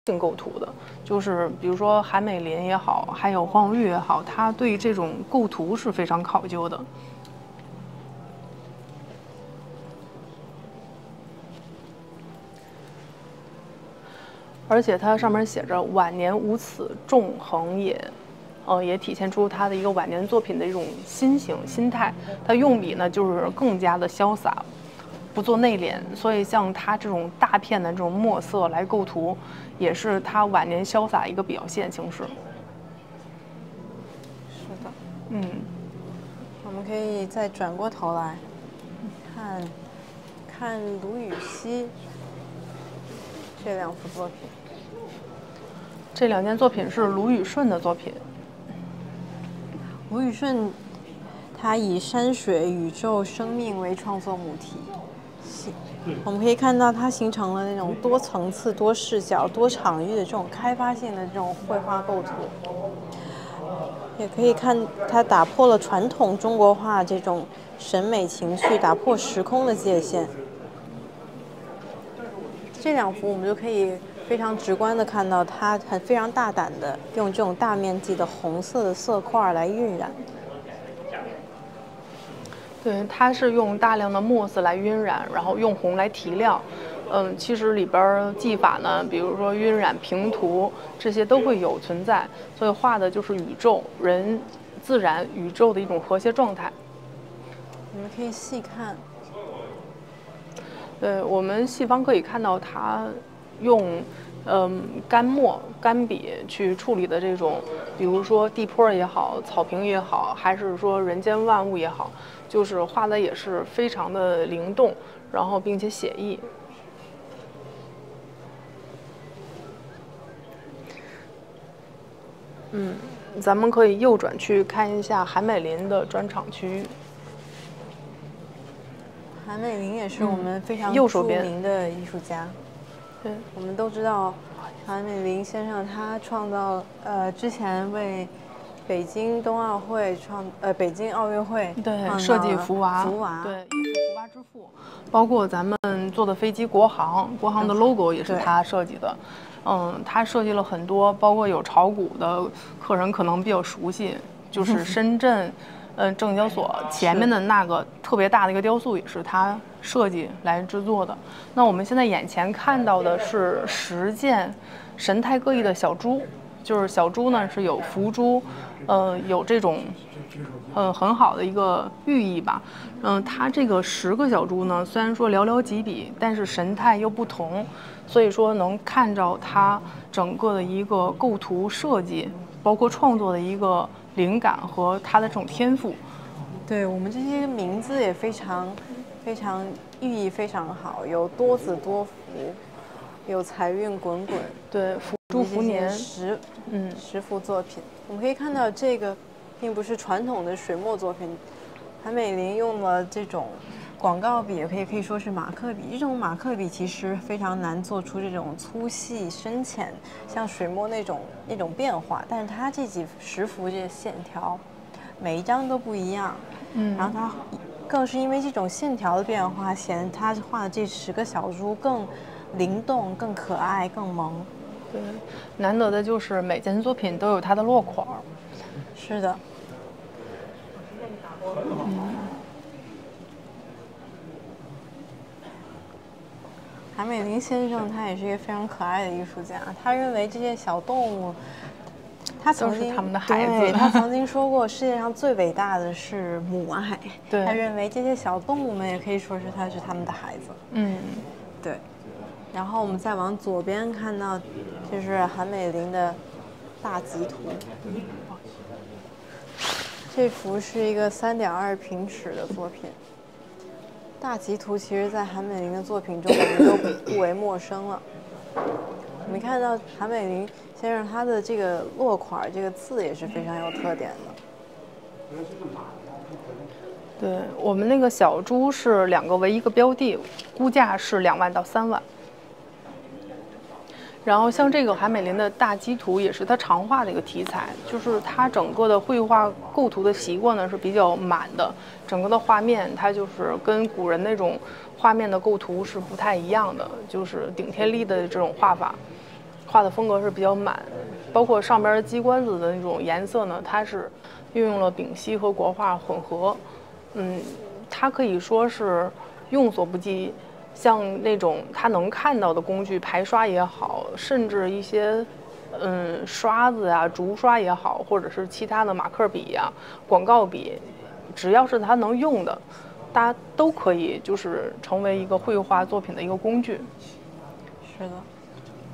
性构图的，就是比如说韩美林也好，还有黄永玉也好，他对这种构图是非常考究的。而且它上面写着“晚年无此纵横也”，也体现出他的一个晚年作品的一种心态。他用笔呢，就是更加的潇洒，不做内敛。所以像他这种大片的这种墨色来构图，也是他晚年潇洒一个表现形式。是的，我们可以再转过头来看卢禹锡这两幅作品。这两件作品是卢宇顺的作品。卢宇顺他以山水、宇宙、生命为创作母题，我们可以看到它形成了那种多层次、多视角、多场域的这种开发性的这种绘画构图。也可以看它打破了传统中国画这种审美情趣，打破时空的界限。这两幅我们就可以非常直观的看到，它非常大胆的用这种大面积的红色的色块来晕染。对，它是用大量的墨色来晕染，然后用红来提亮。其实里边技法呢，比如说晕染、平涂这些都会有存在，所以画的就是宇宙、人、自然、宇宙的一种和谐状态。我们可以细看。对，我们细方可以看到它用干笔去处理的这种，比如说地坡也好，草坪也好，还是说人间万物也好，就是画的也是非常的灵动，然后并且写意。咱们可以右转去看一下韩美林的专场区域。韩美林也是我们非常著右手边名的艺术家。对，我们都知道，韩美林先生他创造之前为北京冬奥会北京奥运会对设计福娃，对，也是福娃之父。包括咱们坐的飞机国航的 logo 也是他设计的。他设计了很多，包括有炒股的客人可能比较熟悉，就是深圳。证交所前面的那个特别大的一个雕塑也是他设计来制作的。那我们现在眼前看到的是10件神态各异的小猪，就是小猪呢是有福珠，有这种很好的一个寓意吧。它这个10个小猪呢，虽然说寥寥几笔，但是神态又不同，所以说能看着它整个的一个构图设计，包括创作的一个灵感和他的这种天赋。对，我们这些名字也非常寓意非常好，有多子多福，有财运滚滚。对，福猪福年10幅作品，我们可以看到这个并不是传统的水墨作品，韩美林用了这种广告笔，也可以说是马克笔。这种马克笔其实非常难做出这种粗细深浅，像水墨那种变化。但是它这10幅这些线条，每一张都不一样。然后它更是因为这种线条的变化，显得他画的这10个小猪更灵动、更可爱、更萌。对，难得的就是每件作品都有它的落款。是的。韩美林先生他也是一个非常可爱的艺术家，他认为这些小动物，他曾经他们的孩子，他曾经说过世界上最伟大的是母爱，对，他认为这些小动物们也可以说是他们的孩子。对。然后我们再往左边看到，就是韩美林的大集图。这幅是一个3.2平尺的作品。大集图其实在韩美林的作品中我们都不为陌生了。我们看到韩美林先生他的这个落款，这个字也是非常有特点的。对，我们那个小猪是2个为一个标的，估价是2万到3万。然后像这个韩美林的大鸡图也是他常画的一个题材，就是他整个的绘画构图的习惯呢是比较满的，整个的画面它就是跟古人那种画面的构图是不太一样的，就是顶天立的这种画法。画的风格是比较满，包括上边鸡冠子的那种颜色呢，它是运用了丙烯和国画混合，它可以说是用所不及。像那种他能看到的工具，排刷也好，甚至一些刷子呀、竹刷也好，或者是其他的马克笔呀、广告笔，只要是他能用的，大家都可以就是成为一个绘画作品的一个工具。是的，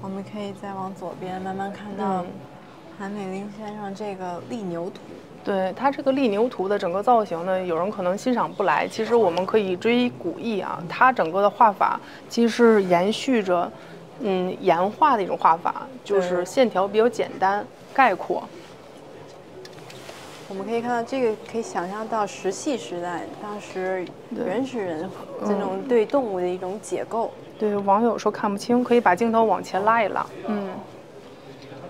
我们可以再往左边慢慢看到韩美林先生这个立牛图。对，它这个立牛图的整个造型呢，有人可能欣赏不来。其实我们可以追古意啊，它整个的画法其实是延续着，岩画的一种画法，就是线条比较简单概括。我们可以看到这个，可以想象到石器时代，当时原始人这种对动物的一种解构。对，网友说看不清，可以把镜头往前拉一拉。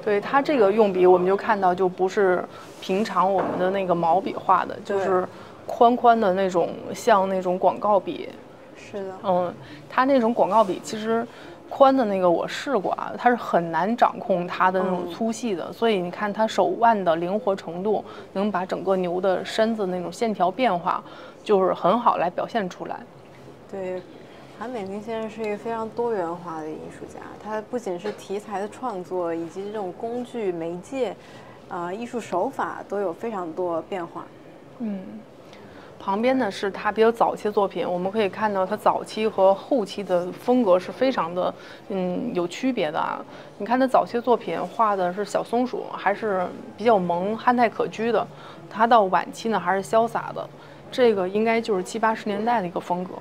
对，它这个用笔我们就看到就不是平常我们的那个毛笔画的，就是宽宽的那种，像那种广告笔。是的。它那种广告笔其实宽的那个我试过啊，它是很难掌控它的那种粗细的，所以你看它手腕的灵活程度，能把整个牛的身子那种线条变化，就是很好来表现出来。对。韩美林先生是一个非常多元化的艺术家，他不仅是题材的创作，以及这种工具媒介，艺术手法都有非常多变化。旁边呢是他比较早期的作品，我们可以看到他早期和后期的风格是非常的有区别的啊。你看他早期的作品画的是小松鼠，还是比较萌、憨态可掬的，他到晚期呢还是潇洒的，这个应该就是70、80年代的一个风格。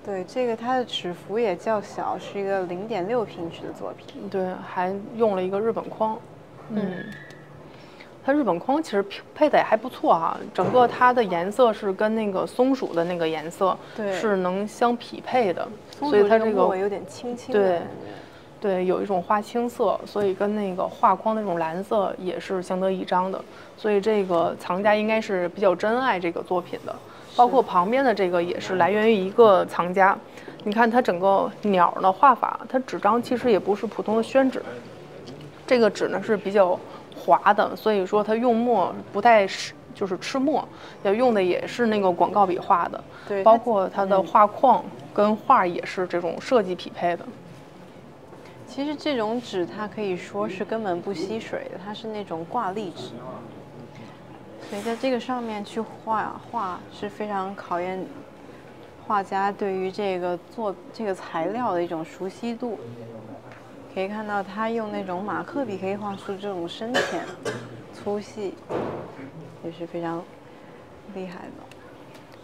对，这个它的尺幅也较小，是一个0.6平尺的作品。对，还用了一个日本框。它日本框其实配的也还不错啊，整个它的颜色是跟那个松鼠的那个颜色是能相匹配的，所以它这个有点青青的。对，有一种花青色，所以跟那个画框那种蓝色也是相得益彰的，所以这个藏家应该是比较珍爱这个作品的。包括旁边的这个也是来源于一个藏家，你看它整个鸟的画法，它纸张其实也不是普通的宣纸，这个纸呢是比较滑的，所以说它用墨不太就是吃墨，要用的也是那个广告笔画的。对，包括它的画框跟画也是这种设计匹配的。其实这种纸它可以说是根本不吸水的，它是那种挂历纸。所以在这个上面去画是非常考验画家对于这个材料的一种熟悉度。可以看到他用那种马克笔可以画出这种深浅、粗细，也是非常厉害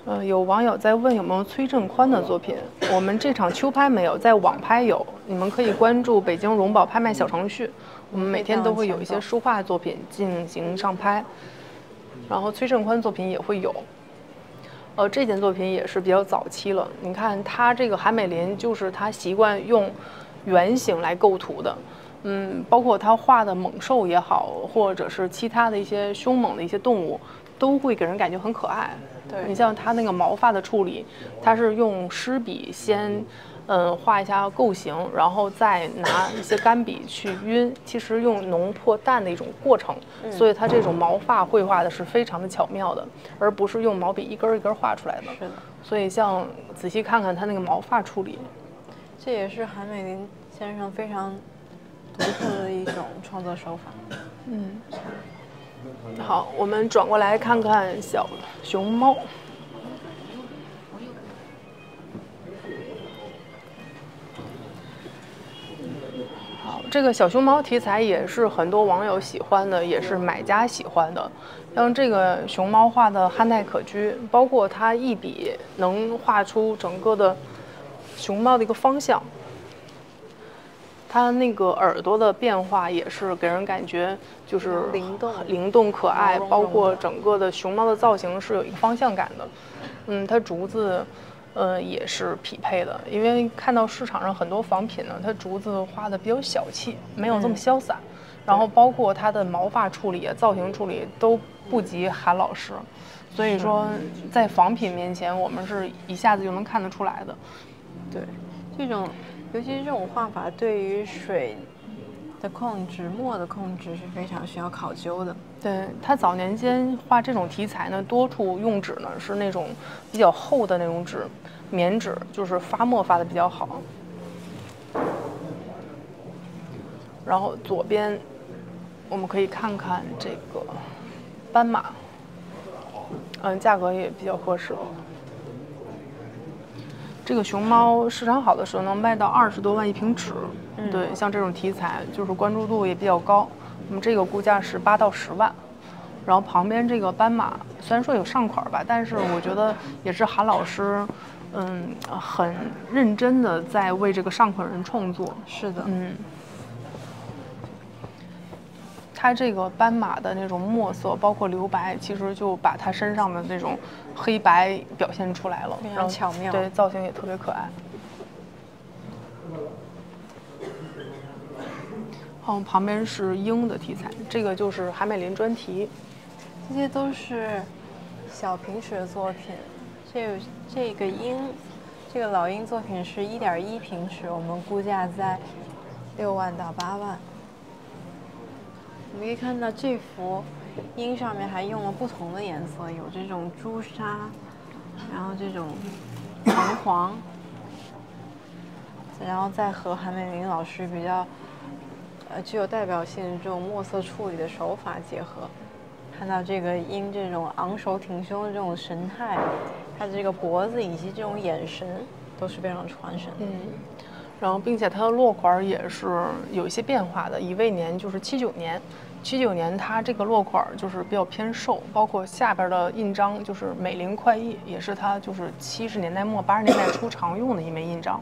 的。有网友在问有没有崔振宽的作品，我们这场秋拍没有，在网拍有，你们可以关注北京荣宝拍卖小程序，我们每天都会有一些书画作品进行上拍。然后崔振宽作品也会有，这件作品也是比较早期了。你看他这个韩美林，就是他习惯用圆形来构图的，包括他画的猛兽也好，或者是其他的一些凶猛的一些动物，都会给人感觉很可爱。对，你像他那个毛发的处理，他是用湿笔先画一下构型，然后再拿一些干笔去晕，其实用浓破淡的一种过程，所以它这种毛发绘画的是非常的巧妙的，而不是用毛笔一根一根画出来的。是的。所以像仔细看看它那个毛发处理，这也是韩美林先生非常独特的一种创作手法。好，我们转过来看看小熊猫。这个小熊猫题材也是很多网友喜欢的，也是买家喜欢的。像这个熊猫画的憨态可掬，包括它一笔能画出整个的熊猫的一个方向。它那个耳朵的变化也是给人感觉就是灵动可爱，包括整个的熊猫的造型是有一个方向感的。它竹子。也是匹配的，因为看到市场上很多仿品呢，它竹子画的比较小气，没有这么潇洒，然后包括它的毛发处理、造型处理都不及韩老师，所以说在仿品面前，我们是一下子就能看得出来的。对，这种，尤其是这种画法，对于水的控制、墨的控制是非常需要考究的。对，他早年间画这种题材呢，多处用纸呢是那种比较厚的那种纸，棉纸，就是发墨发的比较好。然后左边我们可以看看这个斑马，价格也比较合适。这个熊猫市场好的时候能卖到20多万一瓶纸，对，像这种题材就是关注度也比较高。我们这个估价是8到10万。然后旁边这个斑马虽然说有上款吧，但是我觉得也是韩老师，很认真的在为这个上款人创作。是的，它这个斑马的那种墨色，包括留白，其实就把它身上的那种黑白表现出来了，非常巧妙。对，造型也特别可爱。旁边是鹰的题材，这个就是韩美林专题。这些都是小平尺的作品。这个鹰，这个老鹰作品是1.1平尺，我们估价在6万到8万。我们可以看到这幅鹰上面还用了不同的颜色，有这种朱砂，然后这种橙黄，然后再和韩美林老师比较具有代表性的这种墨色处理的手法结合。看到这个鹰这种昂首挺胸的这种神态，它的这个脖子以及这种眼神都是非常传神。然后并且它的落款也是有一些变化的，乙未年就是79年，79年它这个落款就是比较偏瘦，包括下边的印章就是美林快意，也是它就是70年代末80年代初常用的一枚印章。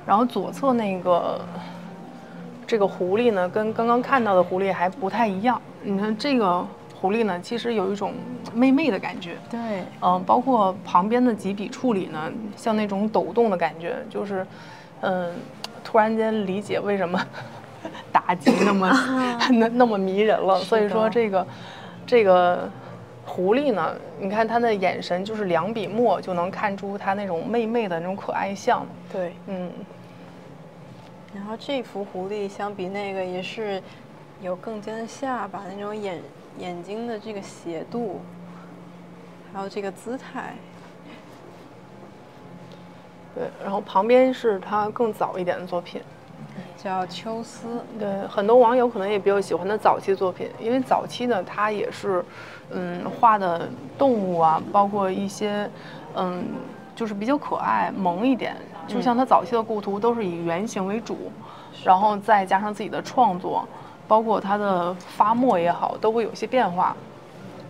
然后左侧那个这个狐狸呢，跟刚刚看到的狐狸还不太一样。你看这个狐狸呢，其实有一种媚媚的感觉。对，包括旁边的几笔处理呢，像那种抖动的感觉，就是，突然间理解为什么妲己那么那么迷人了。所以说这个狐狸呢，你看它的眼神，就是2笔墨就能看出它那种媚媚的那种可爱相。对，然后这幅狐狸相比那个也是有更尖的下巴，那种眼睛的这个斜度，还有这个姿态。对，然后旁边是他更早一点的作品，叫秋思。对，很多网友可能也比较喜欢他早期作品，因为早期呢，他也是，画的动物啊，包括一些，就是比较可爱萌一点，就像他早期的构图都是以原型为主，然后再加上自己的创作。包括它的发墨也好，都会有一些变化。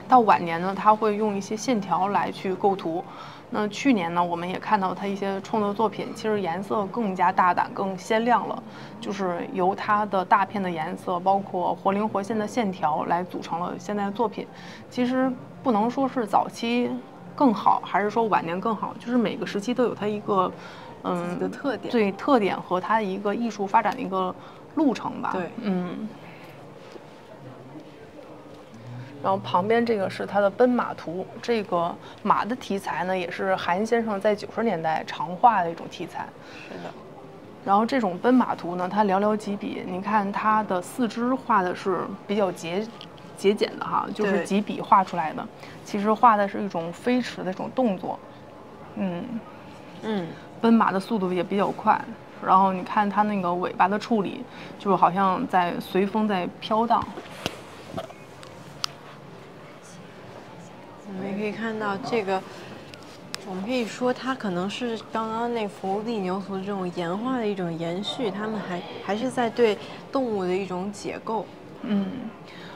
到晚年呢，他会用一些线条来去构图。那去年呢，我们也看到他一些创作作品，其实颜色更加大胆、更鲜亮了，就是由他的大片的颜色，包括活灵活现的线条来组成了现在的作品。其实不能说是早期更好，还是说晚年更好，就是每个时期都有它一个自己的特点，对特点和它一个艺术发展的一个路程吧。对，然后旁边这个是他的奔马图，这个马的题材呢，也是韩先生在90年代常画的一种题材。是的。然后这种奔马图呢，它寥寥几笔，你看它的4肢画的是比较节简的哈，就是几笔画出来的。其实画的是一种飞驰的这种动作，奔马的速度也比较快。然后你看它那个尾巴的处理，就好像在随风在飘荡。我们也可以看到这个，我们可以说它可能是刚刚那幅利牛图这种岩画的一种延续，他们还是在对动物的一种解构。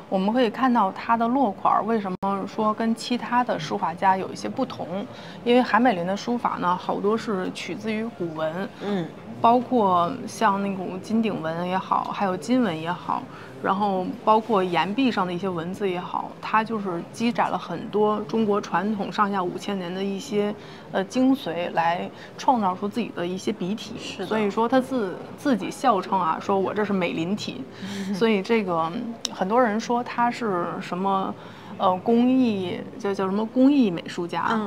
我们可以看到它的落款为什么说跟其他的书法家有一些不同？因为韩美林的书法呢，好多是取自于古文，包括像那种金鼎文也好，还有金文也好，然后包括岩壁上的一些文字也好，它就是积攒了很多中国传统上下5000年的一些精髓，来创造出自己的一些笔体。所以说他自己笑称啊，说我这是美林体。所以这个很多人说他是什么工艺叫什么工艺美术家。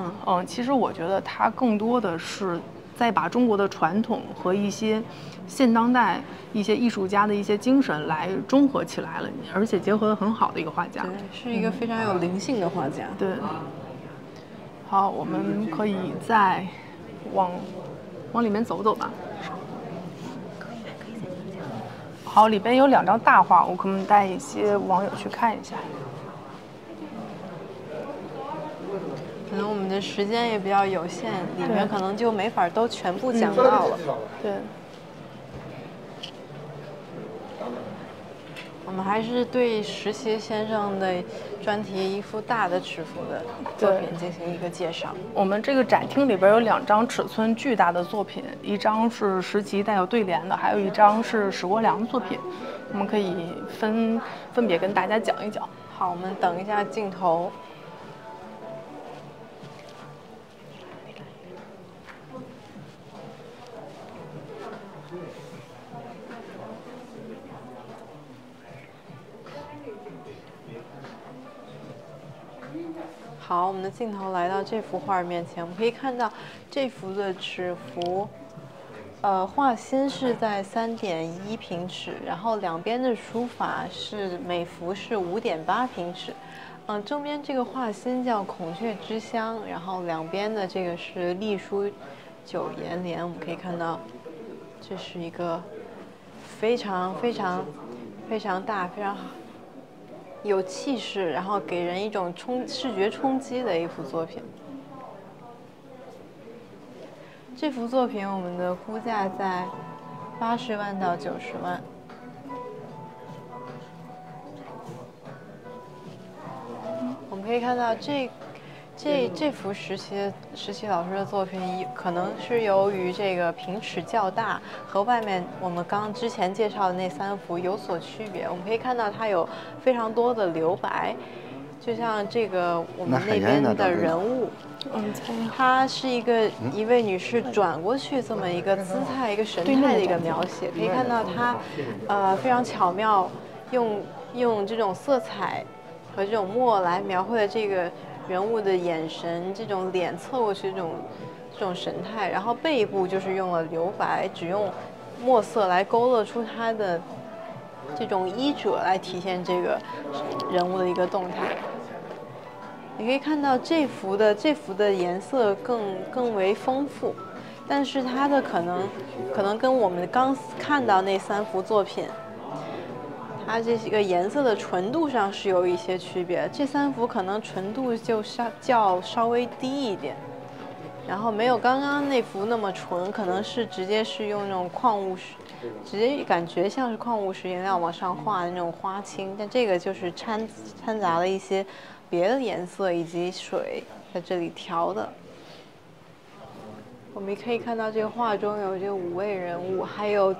其实我觉得他更多的是再把中国的传统和一些现当代一些艺术家的一些精神来综合起来了，而且结合得很好的一个画家。对，是一个非常有灵性的画家。对。好，我们可以再往里面走走吧。好，里边有2张大画，我可能带一些网友去看一下。可能我们的时间也比较有限，里面可能就没法都全部讲到了。对。我们还是对石岐先生的专题一幅大的尺幅的作品进行一个介绍。我们这个展厅里边有2张尺寸巨大的作品，一张是石岐带有对联的，还有一张是史国良的作品。我们可以分别跟大家讲一讲。好，我们等一下镜头。好，我们的镜头来到这幅画面前，我们可以看到这幅的尺幅，画心是在3.1平尺，然后两边的书法是每幅是5.8平尺。正边这个画心叫孔雀之乡，然后两边的这个是隶书9言联。我们可以看到，这是一个非常大、非常好。有气势，然后给人一种视觉冲击的一幅作品。这幅作品我们的估价在80万到90万。我们可以看到这幅石岐老师的作品，可能是由于这个平尺较大，和外面我们之前介绍的那3幅有所区别。我们可以看到它有非常多的留白，就像这个我们那边的人物，她是一位女士转过去这么一个姿态、一个神态的一个描写。可以看到她非常巧妙用这种色彩和这种墨来描绘了这个人物的眼神，这种脸侧过去这种神态，然后背部就是用了留白，只用墨色来勾勒出他的这种衣褶，来体现这个人物的一个动态。你可以看到这幅的颜色更为丰富，但是它的可能跟我们刚看到那3幅作品，它这个颜色的纯度上是有一些区别，这3幅可能纯度就稍微低一点，然后没有刚刚那幅那么纯，可能是直接是用那种矿物石，直接感觉像是矿物石颜料往上画的那种花青，但这个就是掺杂了一些别的颜色以及水在这里调的。我们可以看到这个画中有这5位人物，还有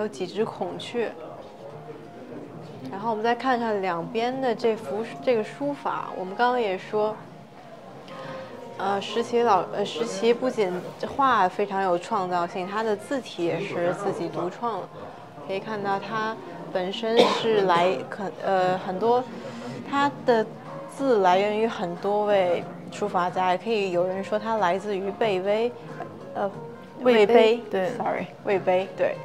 几只孔雀。然后我们再看看两边的这个书法，我们刚刚也说，石岐不仅画非常有创造性，他的字体也是自己独创的。可以看到他本身是很多，他的字来源于很多位书法家，也可以有人说他来自于魏碑，对 ，sorry， 魏碑，对，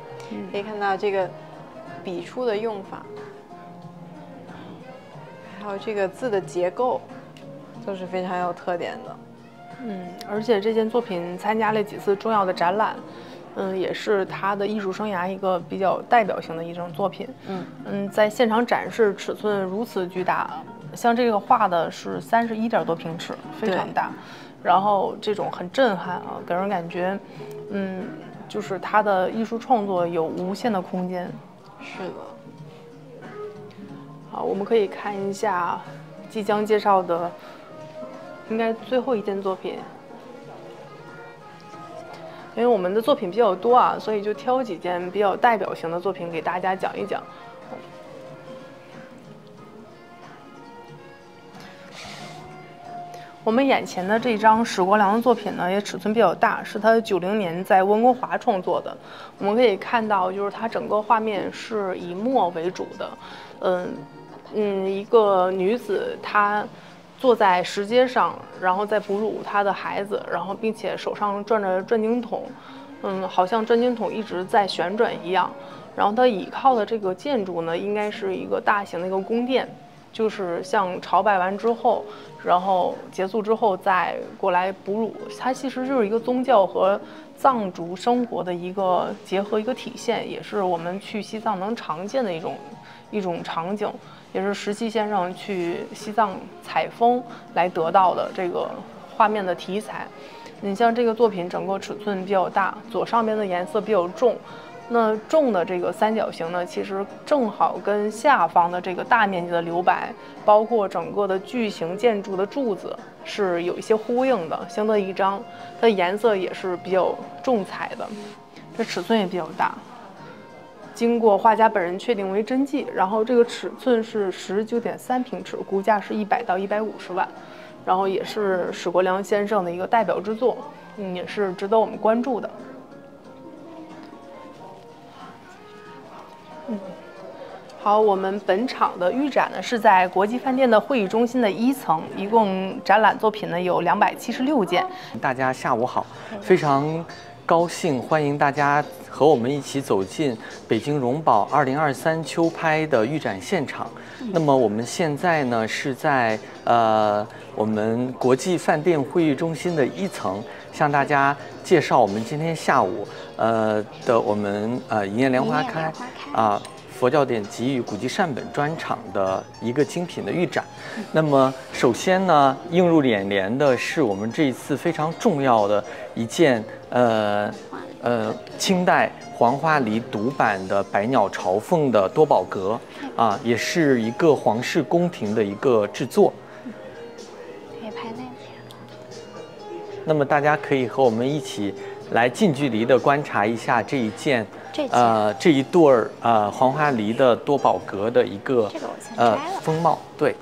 可以看到这个笔触的用法。还有这个字的结构，都是非常有特点的。而且这件作品参加了几次重要的展览，也是他的艺术生涯一个比较代表性的一种作品。在现场展示尺寸如此巨大，像这个画的是31.多平尺，非常大，然后这种很震撼啊，给人感觉，就是他的艺术创作有无限的空间。是的。好，我们可以看一下即将介绍的，应该最后一件作品。因为我们的作品比较多啊，所以就挑几件比较代表性的作品给大家讲一讲。我们眼前的这张史国良的作品呢，也尺寸比较大，是他90年在温哥华创作的。我们可以看到，就是它整个画面是以墨为主的，一个女子她坐在石阶上，然后在哺乳他的孩子，然后并且手上转着转经筒，好像转经筒一直在旋转一样。然后他倚靠的这个建筑呢，应该是一个大型的一个宫殿，就是像朝拜完之后，然后结束之后再过来哺乳。它其实就是一个宗教和藏族生活的一个结合，一个体现，也是我们去西藏能常见的一种场景，也是石溪先生去西藏采风来得到的这个画面的题材。你像这个作品整个尺寸比较大，左上边的颜色比较重，那重的这个三角形呢，其实正好跟下方的这个大面积的留白，包括整个的巨型建筑的柱子是有一些呼应的，相得益彰。它的颜色也是比较重彩的，这尺寸也比较大。经过画家本人确定为真迹，然后这个尺寸是19.3平尺，估价是100到150万，然后也是史国良先生的一个代表之作，也是值得我们关注的。好，我们本场的预展呢是在国际饭店的会议中心的1层，一共展览作品呢有276件。大家下午好，非常高兴欢迎大家和我们一起走进北京荣宝2023秋拍的预展现场。那么我们现在呢是在我们国际饭店会议中心的1层，向大家介绍我们今天下午的我们一念莲花开佛教典籍与古籍善本专场的一个精品的预展。那么首先呢，映入眼帘的是我们这一次非常重要的一件清代黄花梨独版的百鸟朝凤的多宝阁也是一个皇室宫廷的一个制作。可以拍那边。那么大家可以和我们一起来近距离的观察一下这一件。这一对黄花梨的多宝阁的一个风貌，对，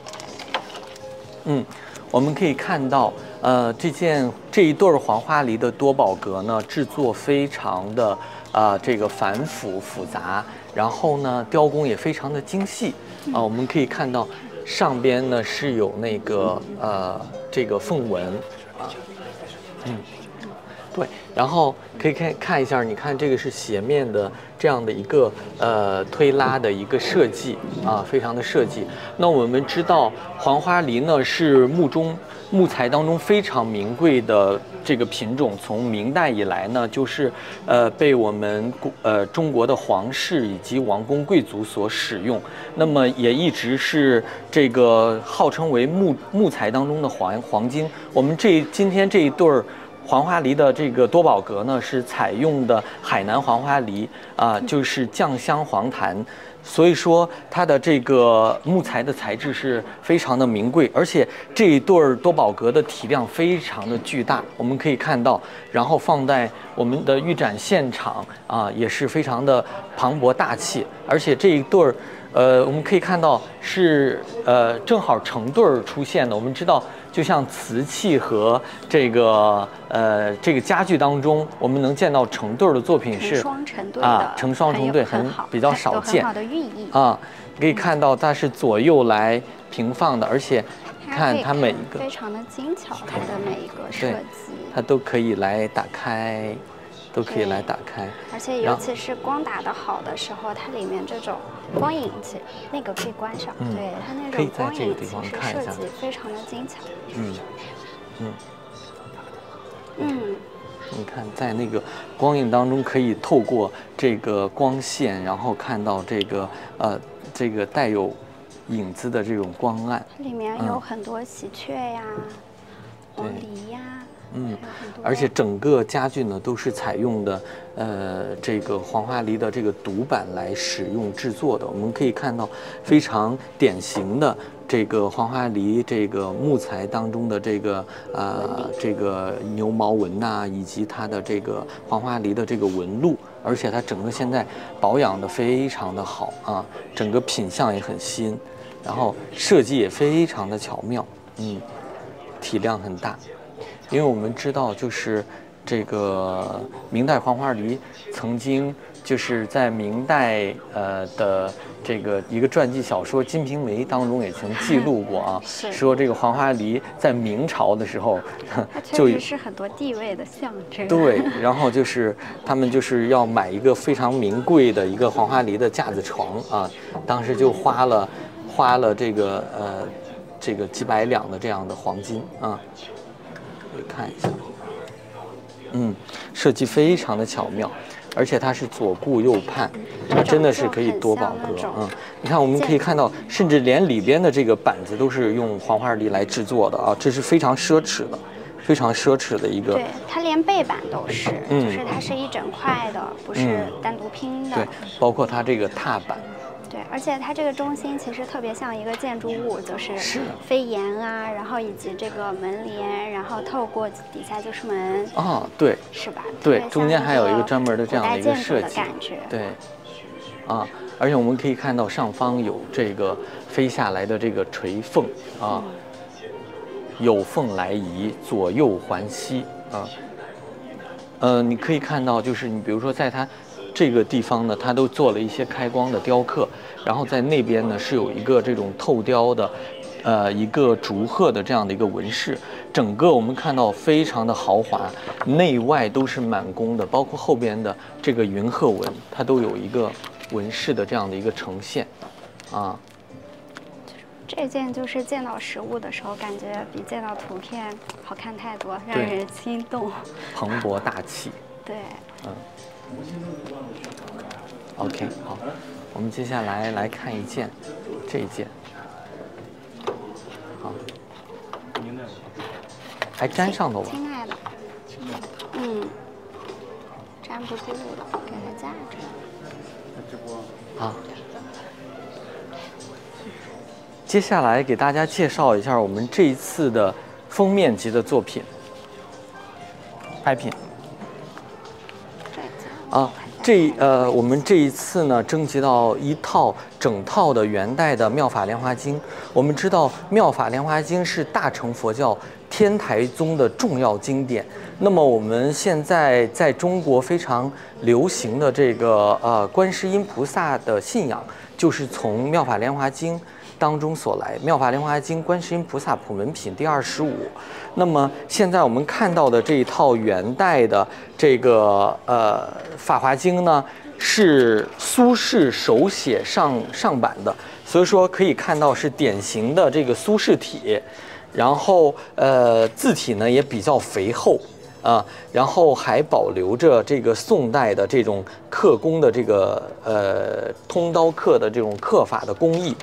我们可以看到，这一对黄花梨的多宝阁呢，制作非常的这个繁复复杂，然后呢，雕工也非常的精细我们可以看到上边呢是有那个这个凤纹对，然后可以看一下，你看这个是斜面的这样的一个推拉的一个设计非常的设计。那我们知道黄花梨呢是木材当中非常名贵的这个品种，从明代以来呢就是被我们中国的皇室以及王公贵族所使用，那么也一直是这个号称为木材当中的黄金。我们今天这一对黄花梨的这个多宝阁呢，是采用的海南黄花梨就是酱香黄檀，所以说它的这个木材的材质是非常的名贵，而且这一对多宝阁的体量非常的巨大，我们可以看到，然后放在我们的预展现场也是非常的磅礴大气，而且这一对我们可以看到是正好成对出现的。我们知道，就像瓷器和这个家具当中，我们能见到成对的作品是成双成对的成双成对比较少见，很好的寓意可以看到它是左右来平放的，而且看它每一个非常的精巧，它的每一个设计，它都可以来打开。而且尤其是光打得好的时候，它里面这种光影那个可以关上，对它那种光影其实设计非常的精巧。你看在那个光影当中，可以透过这个光线，然后看到这个带有影子的这种光暗。里面有很多喜鹊呀、黄鹂呀。而且整个家具呢都是采用的这个黄花梨的这个独版来使用制作的。我们可以看到非常典型的这个黄花梨这个木材当中的这个牛毛纹以及它的这个黄花梨的这个纹路，而且它整个现在保养的非常的好整个品相也很新，然后设计也非常的巧妙，体量很大。因为我们知道，就是这个明代黄花梨曾经就是在明代的这个一个传记小说《金瓶梅》当中也曾记录过啊，说这个黄花梨在明朝的时候，就确实是很多地位的象征。对，然后就是他们就是要买一个非常名贵的一个黄花梨的架子床啊，当时就花了这个几百两的这样的黄金啊，可以看一下，设计非常的巧妙。而且它是左顾右盼，真的是可以多宝阁。你看，我们可以看到，甚至连里边的这个板子都是用黄花梨来制作的啊，这是非常奢侈的，非常奢侈的一个。对，它连背板都是，就是它是一整块的，不是单独拼的。对，包括它这个踏板。对，而且它这个中心其实特别像一个建筑物，就是飞檐啊，然后以及这个门帘，然后透过底下就是门。哦，对，是吧？对，中间还有一个专门的这样的一个设计，感觉。对，啊，而且我们可以看到上方有这个飞下来的这个垂凤啊，有凤来仪，左右环膝啊。你可以看到，就是你比如说在它这个地方呢，它都做了一些开光的雕刻，然后在那边呢是有一个这种透雕的，一个竹鹤的这样的一个纹饰，整个我们看到非常的豪华，内外都是满工的，包括后边的这个云鹤纹，它都有一个纹饰的这样的一个呈现，啊。这件就是见到实物的时候，感觉比见到图片好看太多，让人心动，磅礴大气。对，OK， 好，我们接下来来看一件，这一件，好，还粘上头吧？亲爱的，粘不住了，给它架着。直播。好。接下来给大家介绍一下我们这一次的封面级的作品，拍品。我们这一次呢征集到整套的元代的《妙法莲华经》。我们知道《妙法莲华经》是大乘佛教天台宗的重要经典。那么我们现在在中国非常流行的这个观世音菩萨的信仰，就是从《妙法莲华经》当中所来，《妙法莲华经》观世音菩萨普门品第25。那么现在我们看到的这一套元代的这个《法华经》呢，是苏轼手写上版的，所以说可以看到是典型的这个苏轼体，然后字体呢也比较肥厚啊，然后还保留着这个宋代的这种刻工的这个通刀刻的这种刻法的工艺。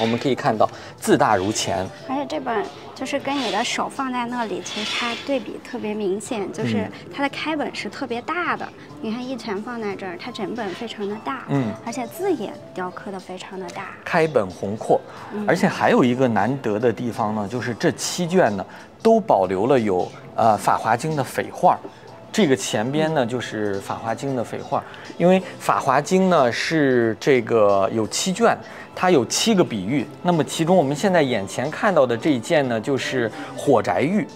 我们可以看到字大如前，而且这本就是跟你的手放在那里，其实它对比特别明显，就是它的开本是特别大的。你看一拳放在这儿，它整本非常的大，而且字也雕刻的非常的大，开本宏阔。而且还有一个难得的地方呢，就是这7卷呢都保留了有《法华经》的匪画。这个前边呢就是《法华经》的匪画，因为《法华经》呢是这个有7卷，它有7个比喻。那么其中我们现在眼前看到的这一件呢，就是火宅喻。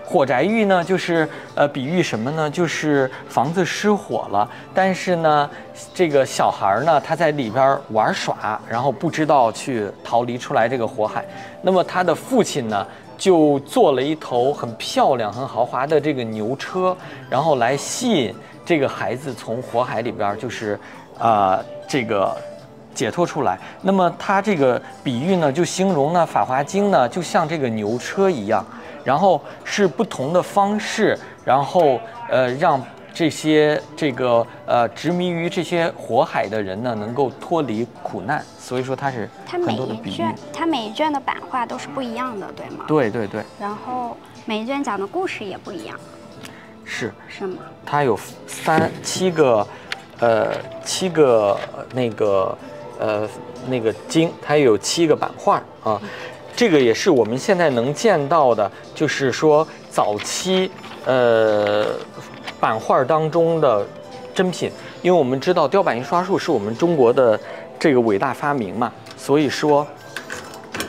火宅喻呢，就是比喻什么呢？就是房子失火了，但是呢，这个小孩呢，他在里边玩耍，然后不知道去逃离出来这个火海。那么他的父亲呢，就做了一头很漂亮、很豪华的这个牛车，然后来吸引这个孩子从火海里边，就是这个解脱出来。那么他这个比喻呢，就形容呢《法华经》呢，就像这个牛车一样，然后是不同的方式，然后让这些执迷于这些火海的人呢，能够脱离苦难。所以说它是很多的比喻。它每一卷的版画都是不一样的，对吗？对对对。然后每一卷讲的故事也不一样。是吗？它有7个那个经，它有7个版画啊。这个也是我们现在能见到的，就是说早期版画当中的珍品。因为我们知道雕版印刷术是我们中国的这个伟大发明嘛，所以说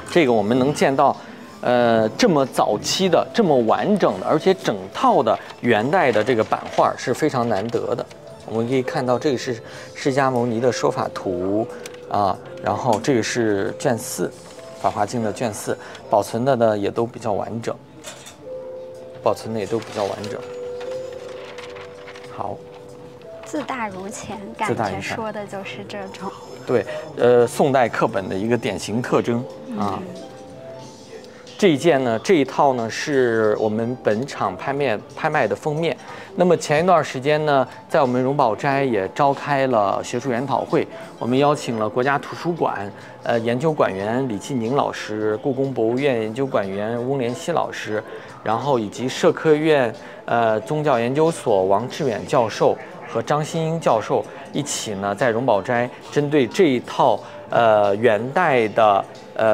这个我们能见到这么早期的、这么完整的，而且整套的元代的这个版画是非常难得的。我们可以看到，这个是释迦牟尼的说法图啊，然后这个是卷4，《法华经》的卷4，保存的呢也都比较完整，好，自大如前，感觉说的就是这种。对，宋代课本的一个典型特征啊。这一件呢，这一套呢是我们本场拍卖的封面。那么前一段时间呢，在我们荣宝斋也召开了学术研讨会，我们邀请了国家图书馆研究馆员李继宁老师、故宫博物院研究馆员翁连熙老师，然后以及社科院宗教研究所王志远教授和张新英教授一起呢，在荣宝斋针对这一套元代的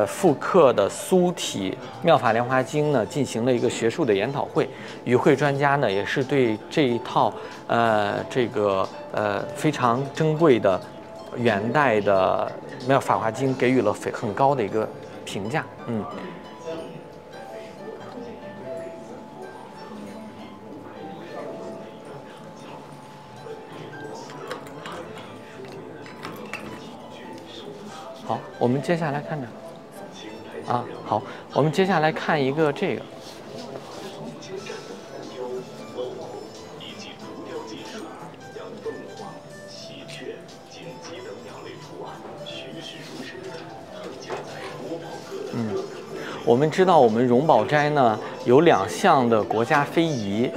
复刻的苏体《妙法莲华经》呢，进行了一个学术的研讨会。与会专家呢，也是对这一套非常珍贵的元代的《妙法华经》给予了很高的一个评价。好，我们接下来看着啊，好，我们接下来看一个这个。我们知道我们荣宝斋呢有2项的国家非遗，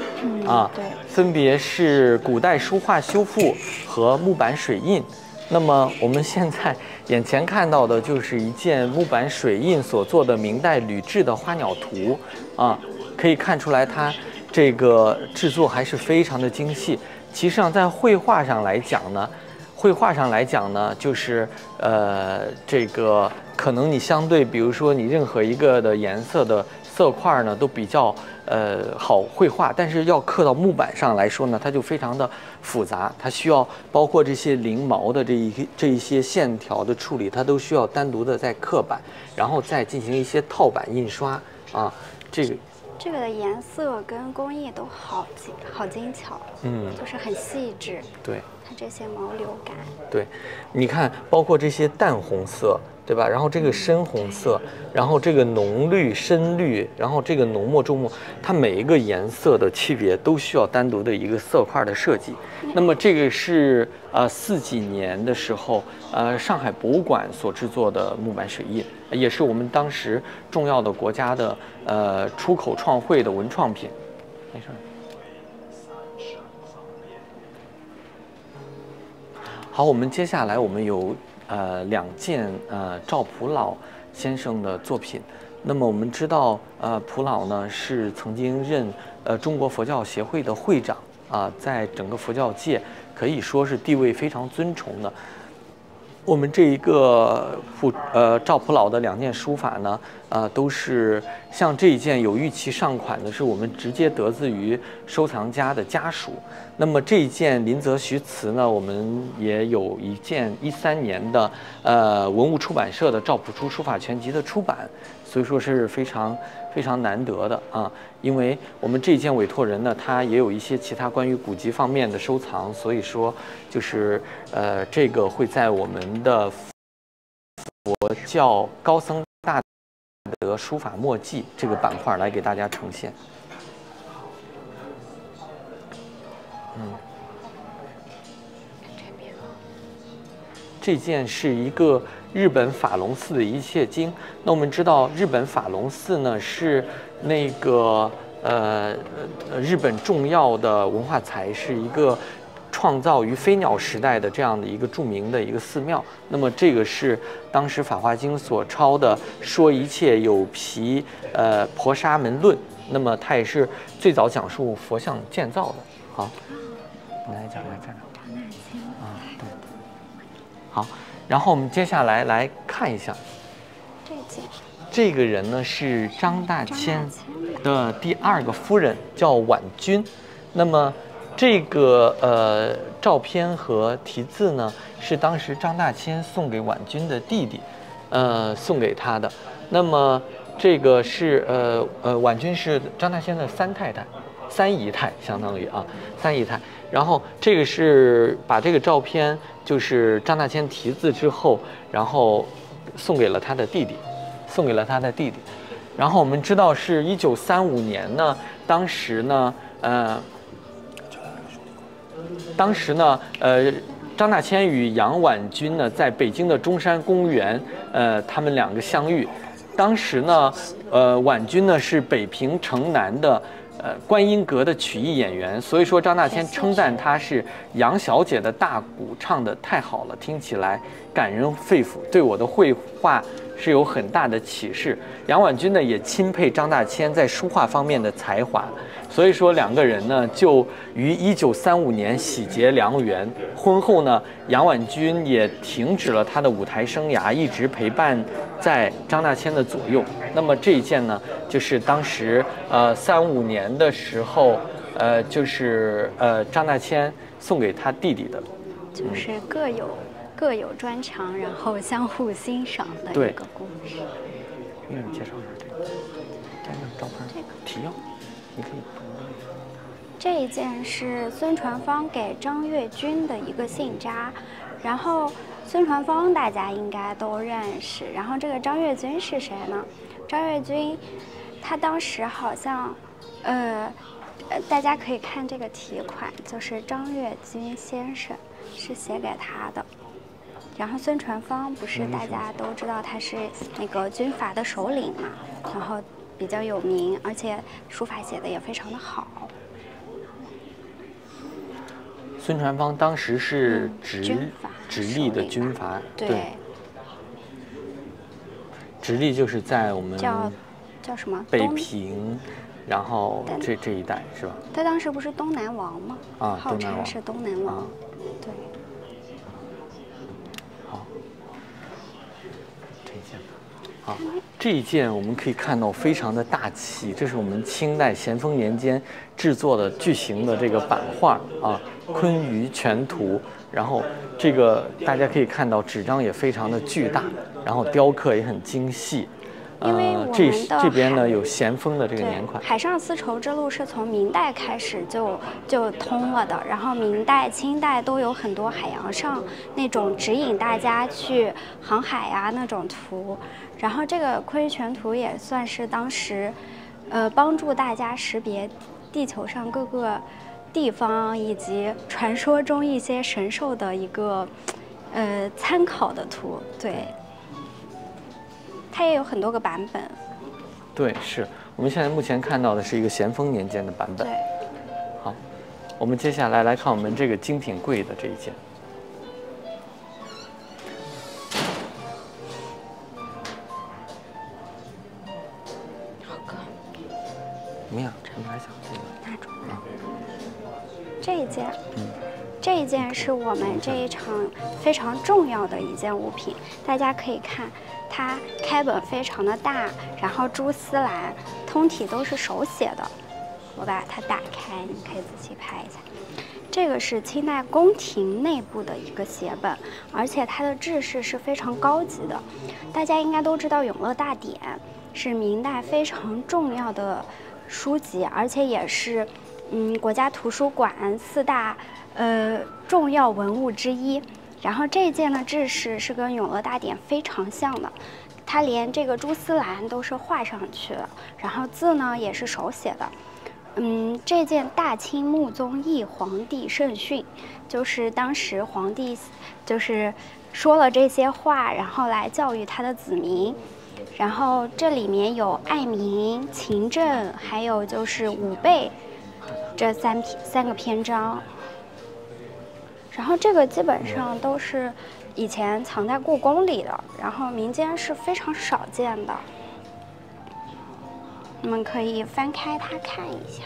对，分别是古代书画修复和木板水印。那么我们现在眼前看到的就是一件木板水印所做的明代吕雉的花鸟图啊，可以看出来它这个制作还是非常的精细。其实上在绘画上来讲呢，就是这个可能你相对，比如说你任何一个的颜色的色块呢都比较好绘画，但是要刻到木板上来说呢，它就非常的复杂，它需要包括这些翎毛的这一些线条的处理，它都需要单独的再刻板，然后再进行一些套版印刷啊，这个的颜色跟工艺都好精巧，就是很细致。对，它这些毛流感。对，你看，包括这些淡红色，对吧？然后这个深红色，然后这个浓绿、深绿，然后这个浓墨重墨，它每一个颜色的区别都需要单独的一个色块的设计。那么这个是40几年的时候，上海博物馆所制作的木板水印，也是我们当时重要的国家的出口创汇的文创品。没事。好，我们接下来我们有2件赵普老先生的作品。那么我们知道普老呢是曾经任中国佛教协会的会长啊，在整个佛教界可以说是地位非常尊崇的。我们这一个赵普老的2件书法呢，都是像这一件有玉器上款的，是我们直接得自于收藏家的家属。那么这一件林则徐瓷呢，我们也有一件13年的文物出版社的赵朴初书法全集的出版，所以说是非常难得的啊。因为我们这一件委托人呢，他也有一些其他关于古籍方面的收藏，所以说就是这个会在我们的佛教高僧大德书法墨迹这个板块来给大家呈现。这件是一个日本法隆寺的一切经。那我们知道，日本法隆寺呢是那个日本重要的文化财，是一个创造于飞鸟时代的这样的一个著名的一个寺庙。那么这个是当时《法华经》所抄的“说一切有皮婆沙门论”，那么它也是最早讲述佛像建造的。好，你来讲来站长。对。好，然后我们接下来来看一下这个人呢是张大千的第2个夫人，叫婉君。那么这个照片和题字呢是当时张大千送给婉君的弟弟送给他的。那么这个是婉君是张大千的三姨太，相当于三姨太。然后这个是把这个照片，就是张大千题字之后，然后送给了他的弟弟，然后我们知道是1935年呢，当时呢，张大千与杨婉君呢，在北京的中山公园，他们两个相遇。当时呢，婉君呢是北平城南的观音阁的曲艺演员，所以说张大千称赞她是杨小姐的大鼓唱得太好了，听起来感人肺腑，对我的绘画是有很大的启示。杨婉君呢也钦佩张大千在书画方面的才华，所以说两个人呢就于1935年喜结良缘。婚后呢，杨婉君也停止了她的舞台生涯，一直陪伴在张大千的左右。那么这一件呢，就是当时35年的时候，就是张大千送给他弟弟的，就是各有专长，然后相互欣赏的一个故事。给你介绍一下这个照片，这个提要，你可以。这一件是孙传芳给张月君的一个信札，然后孙传芳大家应该都认识，然后这个张月君是谁呢？张月君，他当时好像，大家可以看这个题款，就是张月君先生是写给他的。然后孙传芳不是大家都知道他是那个军阀的首领嘛，然后比较有名，而且书法写的也非常的好。孙传芳当时是直隶的军阀，对，直隶就是在我们叫什么北平，然后这一带是吧？他当时不是东南王吗？号称是东南王，对。好，这一件，好，这一件我们可以看到非常的大气，这是我们清代咸丰年间制作的巨型的这个版画昆舆全图，然后这个大家可以看到纸张也非常的巨大，然后雕刻也很精细。这边呢有咸丰的这个年款。海上丝绸之路是从明代开始就通了的，然后明代、清代都有很多海洋上那种指引大家去航海啊那种图，然后这个昆舆全图也算是当时，帮助大家识别地球上各个地方以及传说中一些神兽的一个参考的图，对。它也有很多个版本。对，是我们现在目前看到的是一个咸丰年间的版本。对。好，我们接下来看我们这个精品柜的这一件。好看。怎么样？陈来想这个？那种。这一件。这一件是我们这一场非常重要的一件物品，大家可以看，它开本非常的大，然后蛛丝蓝，通体都是手写的。我把它打开，你可以仔细拍一下。这个是清代宫廷内部的一个写本，而且它的制式是非常高级的。大家应该都知道《永乐大典》是明代非常重要的书籍，而且也是国家图书馆4大重要文物之一。然后这一件的制式是跟《永乐大典》非常像的，它连这个蛛丝蓝都是画上去的，然后字呢也是手写的。这件大清穆宗义皇帝圣训，就是当时皇帝就是说了这些话，然后来教育他的子民。然后这里面有爱民、勤政，还有就是武备这三个篇章。然后这个基本上都是以前藏在故宫里的，然后民间是非常少见的。你们可以翻开它看一下。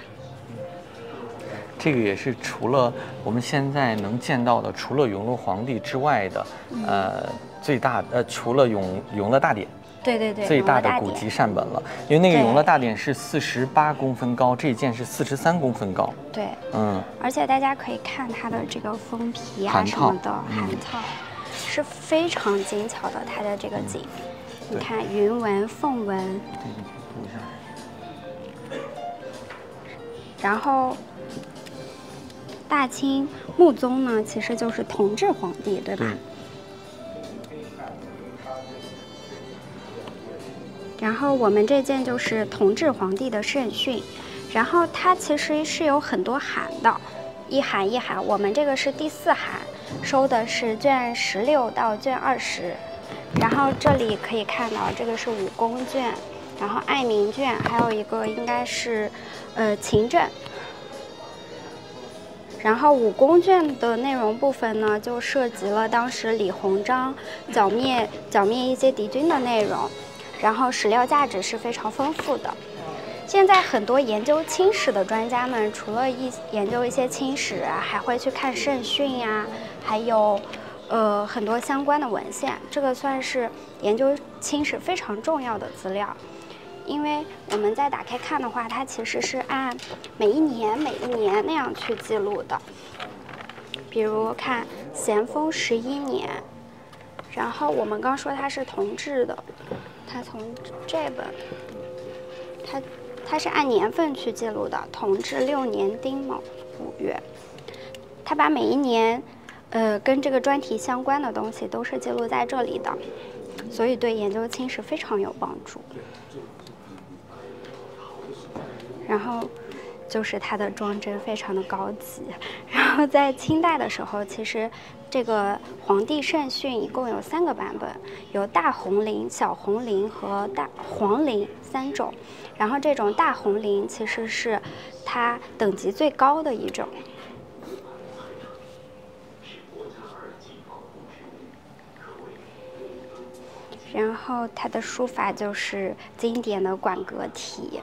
这个也是除了我们现在能见到的，除了永乐皇帝之外的，最大除了永乐大典。对，最大的古籍善本了，因为那个《永乐大典》是48公分高，这一件是43公分高。对，而且大家可以看它的这个封皮啊什么的，函套是非常精巧的，它的这个锦。你看云纹、凤纹。然后大清穆宗呢，其实就是同治皇帝，对吧？然后我们这件就是同治皇帝的圣训，然后它其实是有很多函的，一函一函。我们这个是第4函，收的是卷16到卷20。然后这里可以看到，这个是武功卷，然后爱民卷，还有一个应该是勤政。然后武功卷的内容部分呢，就涉及了当时李鸿章剿灭一些敌军的内容。然后史料价值是非常丰富的。现在很多研究清史的专家们，除了研究一些清史啊，还会去看圣训呀，还有很多相关的文献。这个算是研究清史非常重要的资料。因为我们再打开看的话，它其实是按每一年那样去记录的。比如看咸丰11年，然后我们刚说它是同治的。它从这本，它是按年份去记录的，同治6年丁卯5月，它把每一年，跟这个专题相关的东西都是记录在这里的，所以对研究清史非常有帮助。然后就是它的装帧非常的高级，然后在清代的时候，其实这个皇帝圣训一共有3个版本，有大红绫、小红绫和大黄绫3种。然后这种大红绫其实是它等级最高的一种。然后它的书法就是经典的馆阁体，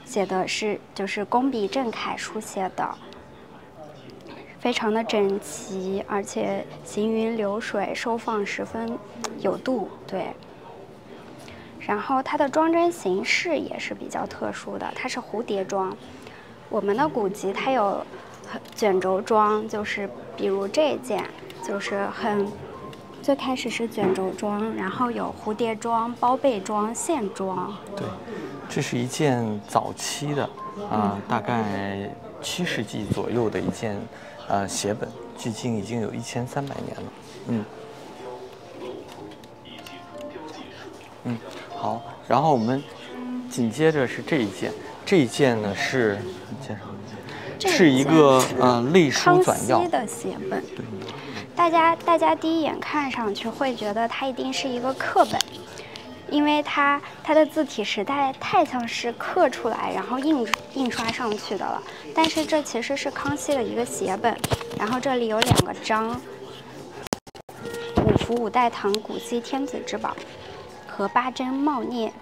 写的是就是工笔正楷书写的。非常的整齐，而且行云流水，收放十分有度。对。然后它的装帧形式也是比较特殊的，它是蝴蝶装。我们的古籍它有卷轴装，就是比如这一件，就是最开始是卷轴装，然后有蝴蝶装、包被装、线装。对，这是一件早期的大概7世纪左右的一件。写本距今已经有1300年了。好，然后我们紧接着是这一件呢是是一个类书纂要康熙的写本。对，大家第一眼看上去会觉得它一定是一个课本，因为它的字体实在太像是刻出来然后印刷上去的了。但是这其实是康熙的一个写本，然后这里有2个章：五福五代堂古稀天子之宝和八珍茂孽。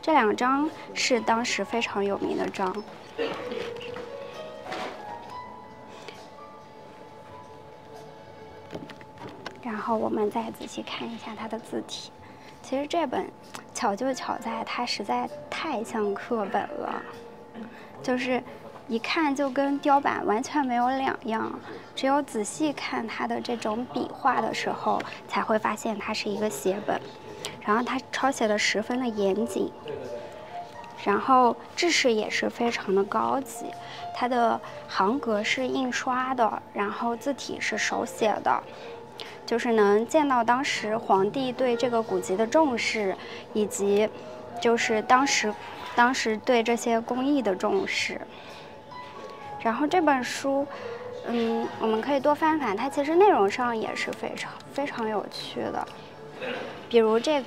这2章是当时非常有名的章。然后我们再仔细看一下它的字体。其实这本巧就巧在它实在太像课本了，就是一看就跟雕版完全没有两样，只有仔细看它的这种笔画的时候，才会发现它是一个写本。然后它抄写的十分的严谨，然后制式也是非常的高级，它的行格是印刷的，然后字体是手写的。就是能见到当时皇帝对这个古籍的重视，以及就是当时对这些工艺的重视。然后这本书，我们可以多翻翻，它其实内容上也是非常有趣的。比如这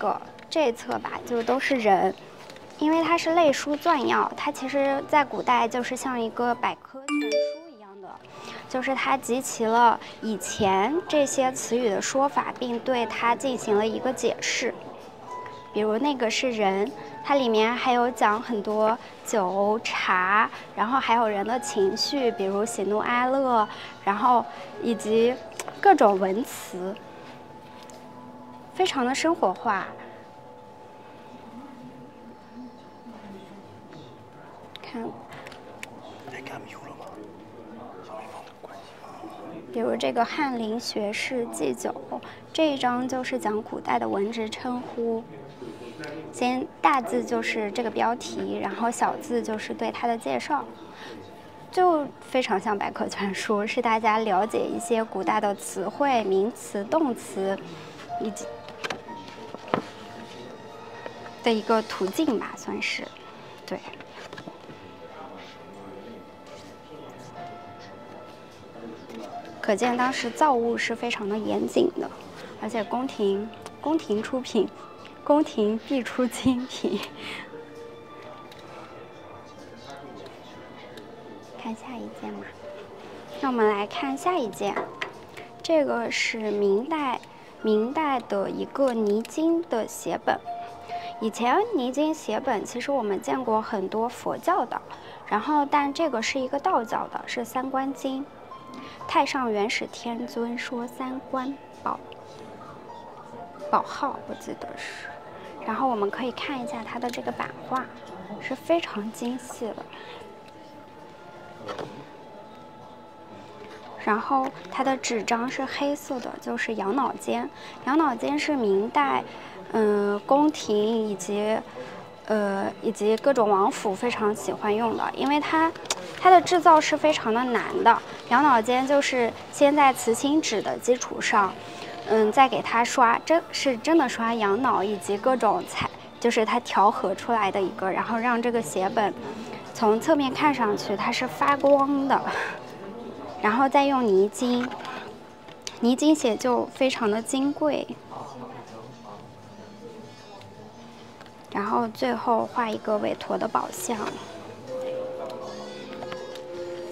一册吧，就都是人，因为它是类书纂要，它其实在古代就是像一个百科全书一样的。就是它集齐了以前这些词语的说法，并对它进行了一个解释。比如那个是人，它里面还有讲很多酒茶，然后还有人的情绪，比如喜怒哀乐，然后以及各种文词，非常的生活化。看。比如这个翰林学士祭酒，这一章就是讲古代的文职称呼。先大字就是这个标题，然后小字就是对它的介绍，就非常像百科全书，是大家了解一些古代的词汇、名词、动词以及的一个途径吧，算是，对。可见当时造物是非常的严谨的，而且宫廷出品，宫廷必出精品。看下一件吧。那我们来看下一件，这个是明代的一个泥金的写本。以前泥金写本其实我们见过很多佛教的，但这个是一个道教的，是《三观经》。太上元始天尊说三观宝号，我记得是。然后我们可以看一下它的这个版画，是非常精细的。然后它的纸张是黑色的，就是羊脑尖。羊脑尖是明代，宫廷以及各种王府非常喜欢用的，因为它的制造是非常的难的。羊脑尖就是先在瓷青纸的基础上，再给它刷，真的刷羊脑以及各种就是它调和出来的一个，然后让这个写本从侧面看上去它是发光的，然后再用泥金写就非常的金贵。然后最后画一个韦陀的宝像，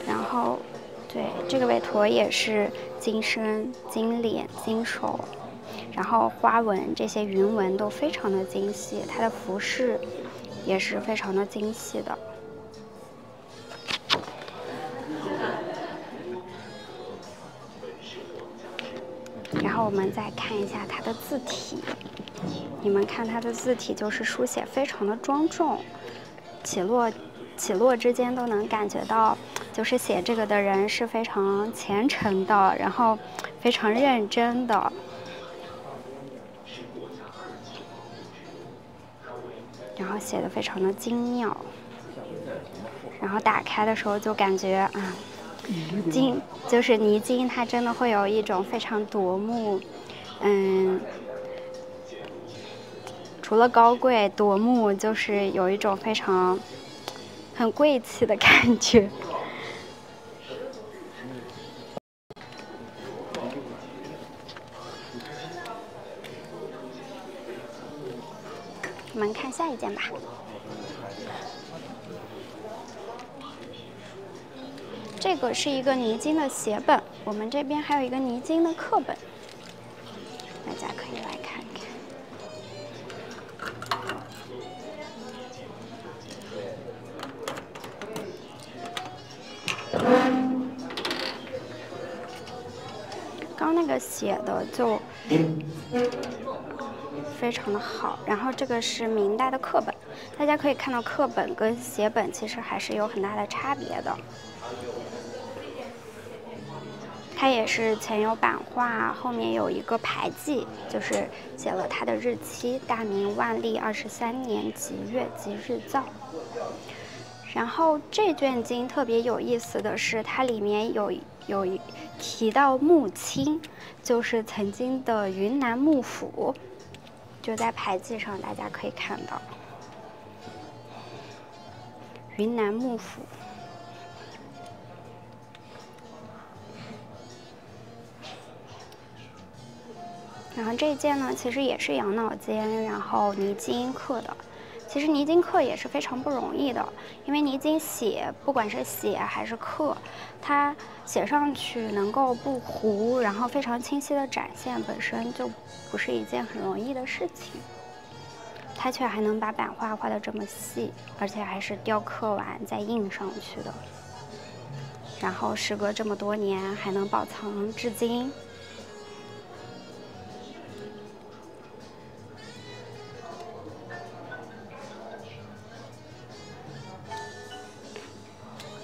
然后对这个韦陀也是金身、金脸、金手，然后花纹这些云纹都非常的精细，它的服饰也是非常的精细的。然后我们再看一下它的字体。你们看它的字体就是书写非常的庄重，起落之间都能感觉到，就是写这个的人是非常虔诚的，然后非常认真的。然后写的非常的精妙，然后打开的时候就感觉就是泥金，它真的会有一种非常夺目，除了高贵夺目，就是有一种非常很贵气的感觉。我们看下一件吧。这个是一个泥金的写本，我们这边还有一个泥金的课本，大家可以来看看。刚那个写的就非常的好，然后这个是明代的课本，大家可以看到课本跟写本其实还是有很大的差别的。它也是前有版画，后面有一个牌记，就是写了它的日期，大明万历23年几月几日造。然后这卷经特别有意思的是，它里面有提到木青，就是曾经的云南幕府，就在牌记上大家可以看到云南幕府。然后这一件呢，其实也是羊脑尖，然后泥金刻的。其实泥金刻也是非常不容易的，因为泥金写，不管是写还是刻，它写上去能够不糊，然后非常清晰的展现，本身就不是一件很容易的事情。它却还能把版画画得这么细，而且还是雕刻完再印上去的。然后时隔这么多年，还能保藏至今。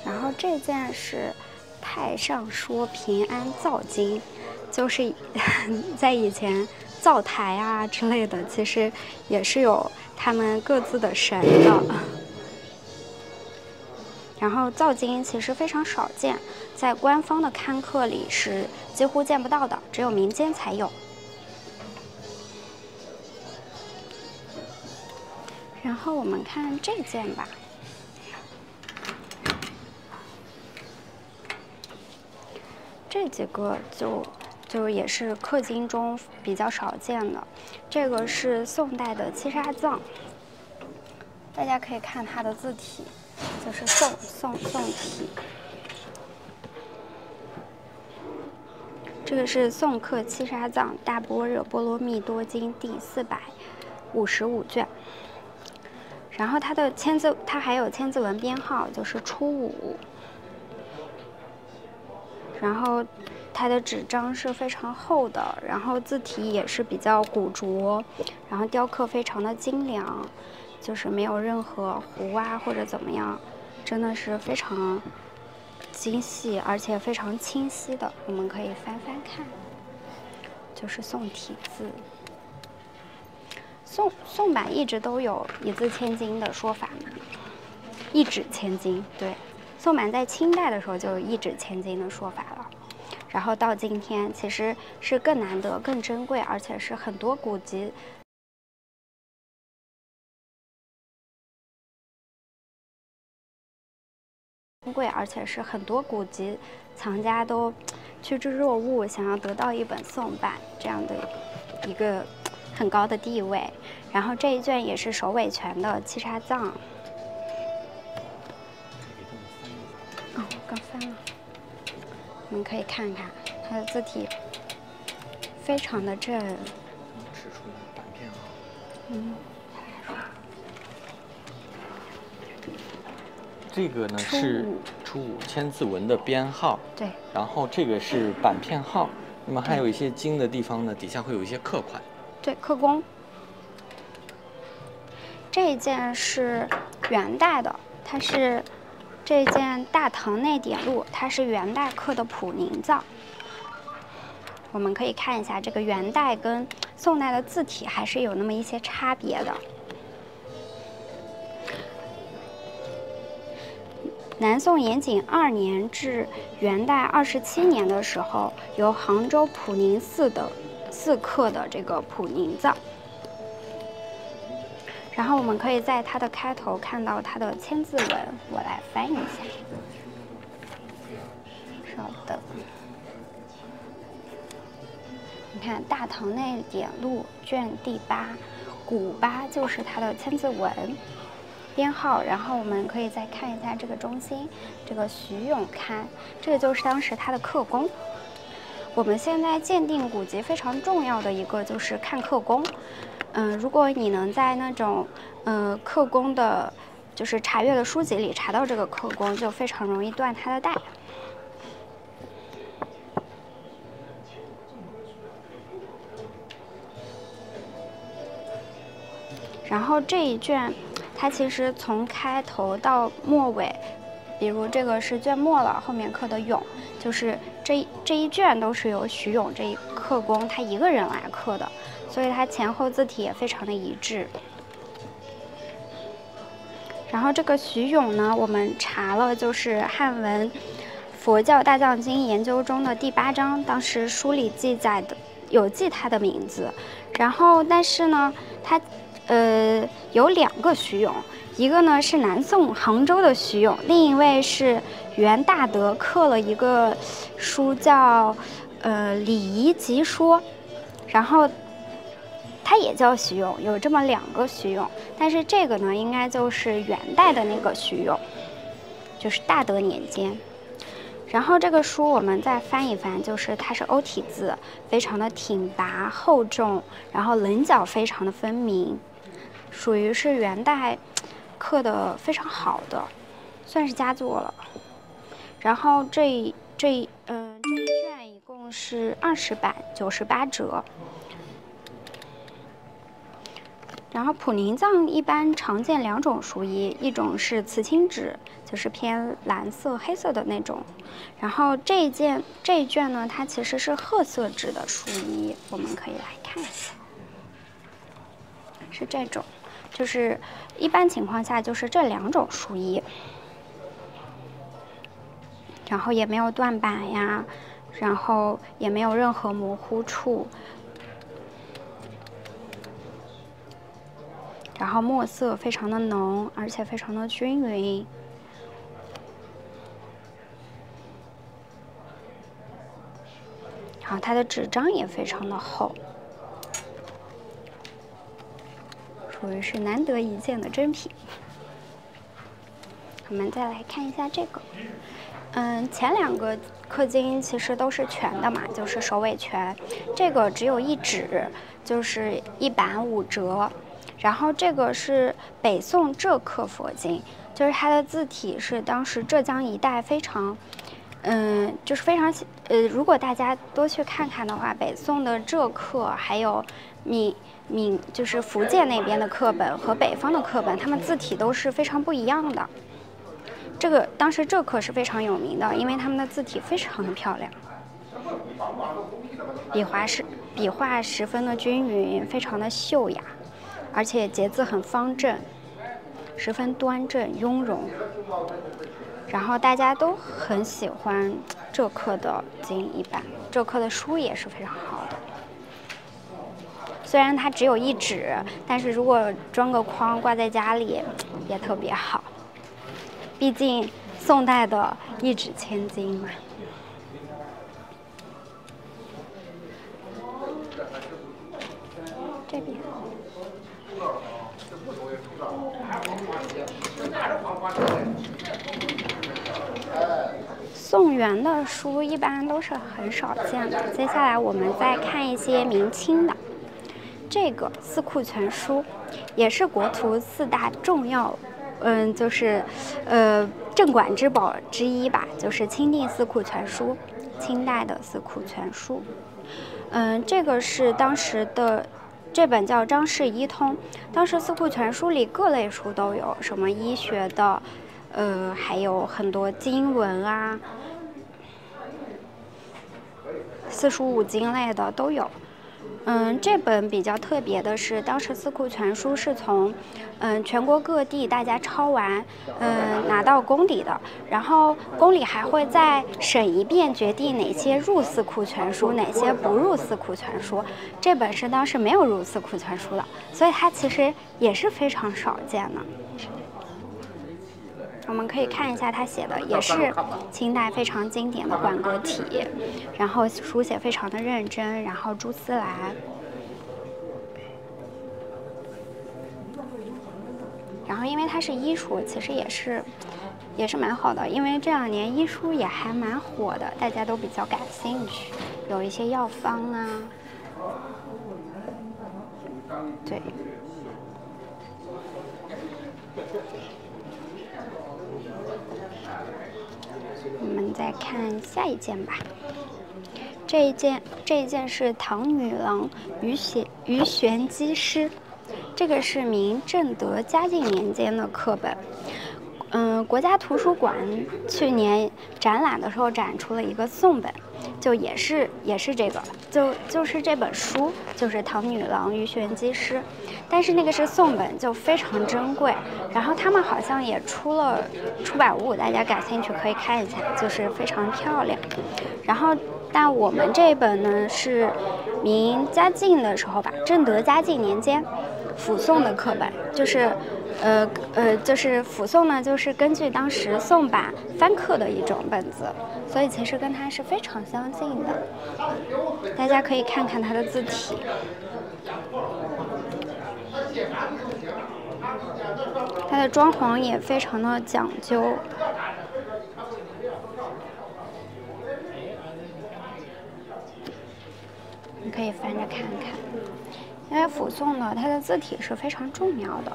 然后这件是太上说平安灶经，就是在以前灶台啊之类的，其实也是有他们各自的神的。然后灶经其实非常少见，在官方的刊刻里是几乎见不到的，只有民间才有。然后我们看这件吧，这几个就也是刻经中比较少见的。这个是宋代的七杀藏，大家可以看它的字体，就是宋体。这个是宋刻七杀藏大般若波罗蜜多经第455卷。然后它的它还有千字文编号，就是初5。然后它的纸张是非常厚的，然后字体也是比较古拙，然后雕刻非常的精良，就是没有任何糊啊或者怎么样，真的是非常精细而且非常清晰的。我们可以翻翻看，就是宋体字。宋版一直都有一字千金的说法嘛，一纸千金。对，宋版在清代的时候就有一纸千金的说法了，然后到今天其实是更难得、更珍贵，而且是很多古籍藏家都趋之若鹜，想要得到一本宋版这样的一个很高的地位。然后这一卷也是首尾全的七杀藏。哦，刚翻了。我们可以看看它的字体，非常的正。指出版片号。这个呢是初5千字文的编号。对。然后这个是版片号。那么还有一些经的地方呢，底下会有一些刻款。对，刻工。这一件是元代的，它是这件《大唐内典录》，它是元代刻的普宁藏。我们可以看一下，这个元代跟宋代的字体还是有那么一些差别的。南宋延景2年至元代27年的时候，由杭州普宁寺刻的这个普宁藏。然后我们可以在它的开头看到它的千字文，我来翻译一下。稍等，你看《大唐内典录》卷第8，古8就是它的千字文编号。然后我们可以再看一下这个中心，这个徐永刊，这个就是当时它的刻工。我们现在鉴定古籍非常重要的一个就是看刻工。如果你能在那种刻工的，就是查阅的书籍里查到这个刻工，就非常容易断它的代。然后这一卷，它其实从开头到末尾，比如这个是卷末了，后面刻的永，就是这一卷都是由徐永这一刻工他一个人来刻的。所以它前后字体也非常的一致。然后这个徐永呢，我们查了，就是汉文佛教大藏经研究中的第8章，当时书里记载的有记他的名字。然后但是呢，他有2个徐永，一个呢是南宋杭州的徐永，另一位是袁大德刻了一个书叫礼仪集说，然后它也叫徐永，有这么2个徐永，但是这个呢，应该就是元代的那个徐永，就是大德年间。然后这个书我们再翻一翻，就是它是欧体字，非常的挺拔厚重，然后棱角非常的分明，属于是元代刻的非常好的，算是佳作了。然后这一卷一共是20版，98折。然后普宁藏一般常见2种书衣，一种是瓷青纸，就是偏蓝色、黑色的那种。然后这一卷呢，它其实是褐色纸的书衣，我们可以来看一下，是这种，就是一般情况下就是这2种书衣，然后也没有断版呀，然后也没有任何模糊处。然后墨色非常的浓，而且非常的均匀。然后它的纸张也非常的厚，属于是难得一见的真品。我们再来看一下这个，前2个氪金其实都是全的嘛，就是首尾全。这个只有1纸，就是1版5折。然后这个是北宋浙刻佛经，就是它的字体是当时浙江一带非常，就是非常如果大家多去看看的话，北宋的浙刻还有就是福建那边的课本和北方的课本，他们字体都是非常不一样的。这个当时浙刻是非常有名的，因为他们的字体非常的漂亮，笔画十分的均匀，非常的秀雅。而且节字很方正，十分端正雍容，然后大家都很喜欢浙刻的经一版，浙刻的书也是非常好的。虽然它只有1纸，但是如果装个框挂在家里也特别好，毕竟宋代的1纸千金嘛。这边。宋元的书一般都是很少见的。接下来我们再看一些明清的，这个《四库全书》也是国图4大重要，就是镇馆之宝之一吧，就是钦定四库全书，清代的四库全书。这个是当时的。这本叫《张氏医通》，当时四库全书里各类书都有，什么医学的，还有很多经文啊，四书五经类的都有。这本比较特别的是，当时四库全书是从全国各地大家抄完，拿到宫里的，然后宫里还会再审一遍，决定哪些入四库全书，哪些不入四库全书。这本是当时没有入四库全书的，所以它其实也是非常少见的。我们可以看一下它写的，也是清代非常经典的馆阁体，然后书写非常的认真，然后朱丝兰。然后因为它是医书，其实也是蛮好的，因为这2年医书也还蛮火的，大家都比较感兴趣，有一些药方啊，对。我们再看下一件吧。这一件是唐女郎鱼玄机诗，这个是明正德嘉靖年间的课本。国家图书馆去年展览的时候展出了一个宋本，就也是这个，就是这本书，就是唐女郎鱼玄机诗，但是那个是宋本，就非常珍贵。然后他们好像也出了出版物，大家感兴趣可以看一下，就是非常漂亮。然后，但我们这本呢是明嘉靖的时候吧，正德嘉靖年间附送的课本，就是就是附送呢，就是根据当时宋版翻刻的一种本子，所以其实跟它是非常相近的。大家可以看看它的字体。它的装潢也非常的讲究。你可以翻着看看，因为附送的它的字体是非常重要的。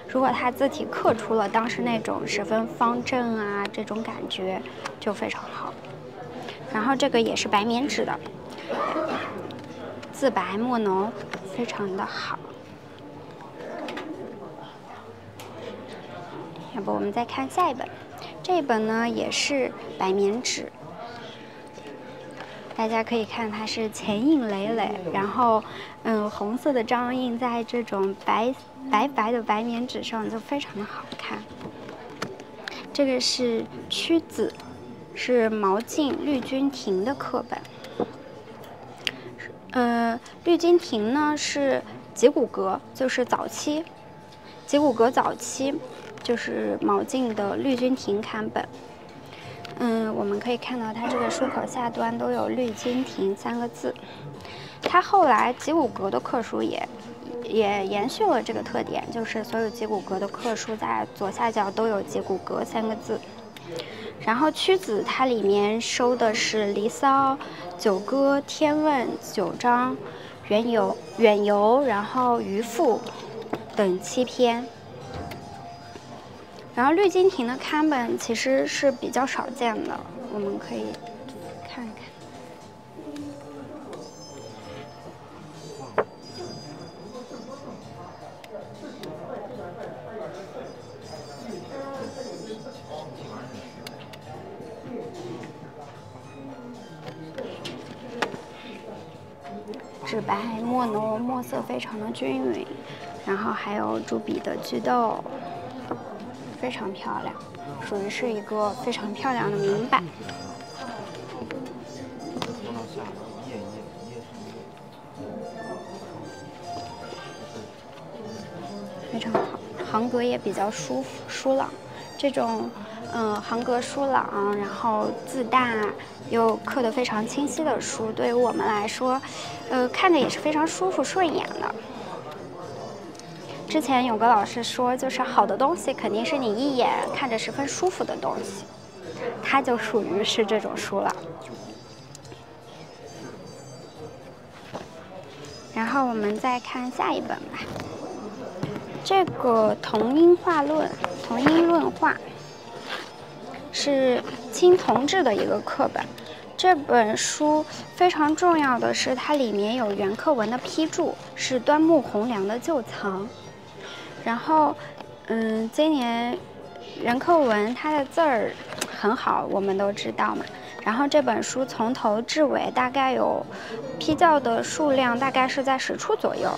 如果它字体刻出了当时那种十分方正啊这种感觉，就非常好。然后这个也是白棉纸的，字白墨浓，非常的好。要不我们再看下一本，这一本呢也是白棉纸。大家可以看，它是前印累累，然后，红色的章印在这种白的白棉纸上，就非常的好看。这个是屈子，是毛晋绿君亭的课本。绿君亭呢是节骨阁，就是早期，节骨阁早期就是毛晋的绿君亭刊本。我们可以看到它这个书口下端都有绿君亭3个字。它后来节骨阁的课书也延续了这个特点，就是所有节骨阁的课书在左下角都有节骨阁3个字。然后屈子它里面收的是《离骚》《九歌》《天问》《九章》远游，然后渔父等7篇。然后绿君亭的刊本其实是比较少见的，我们可以看一看。纸白墨浓，墨色非常的均匀，然后还有朱笔的巨斗。非常漂亮，属于是一个非常漂亮的明版。非常好，行格也比较疏朗。这种行格疏朗，然后字大又刻得非常清晰的书，对于我们来说，看着也是非常舒服顺眼的。之前有个老师说，就是好的东西肯定是你一眼看着十分舒服的东西，它就属于是这种书了。然后我们再看下一本吧，这个同音画论，同音论画是清同治的一个课本。这本书非常重要的是，它里面有袁克文的批注，是端木蕻良的旧藏。然后，今年袁克文他的字儿很好，我们都知道嘛。然后这本书从头至尾大概有批校的数量，大概是在10处左右。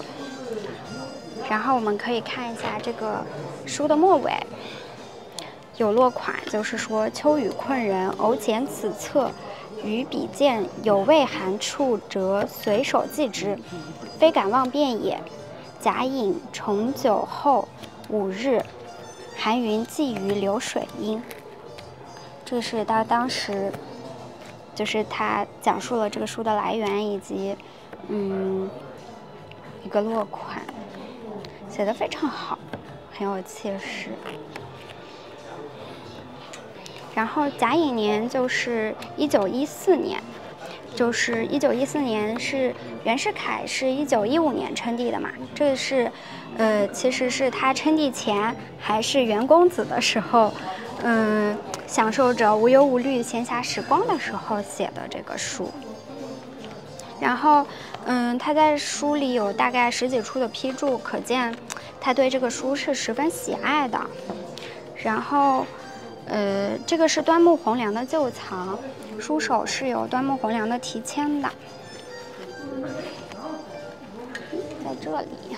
然后我们可以看一下这个书的末尾，有落款，就是说秋雨困人，偶捡此册，于笔见有未含处，则随手记之，非敢妄变也。甲寅重9后5日，韩云寄于流水阴。这是他当时，就是他讲述了这个书的来源以及，一个落款，写得非常好，很有气势。然后甲寅年就是1914年。就是1914年是袁世凯是1915年称帝的嘛，这是，其实是他称帝前还是袁公子的时候，享受着无忧无虑闲暇时光的时候写的这个书。然后，他在书里有大概10几处的批注，可见他对这个书是十分喜爱的。然后，这个是端木蕻良的旧藏。书首是有端木蕻良的题签的，在这里，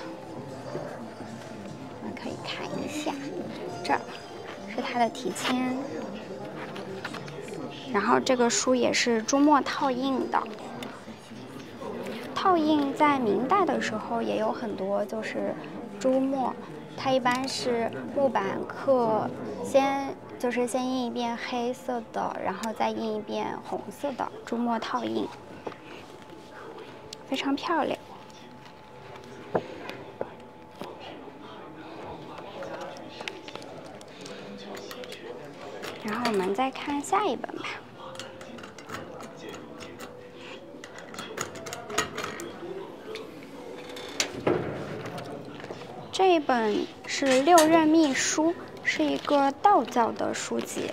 我们可以看一下，这儿是它的题签。然后这个书也是朱墨套印的，套印在明代的时候也有很多，就是朱墨，它一般是木板刻先印一遍黑色的，然后再印一遍红色的朱墨套印，非常漂亮。然后我们再看下一本吧。这一本是《六任秘书》，是一个道教的书籍，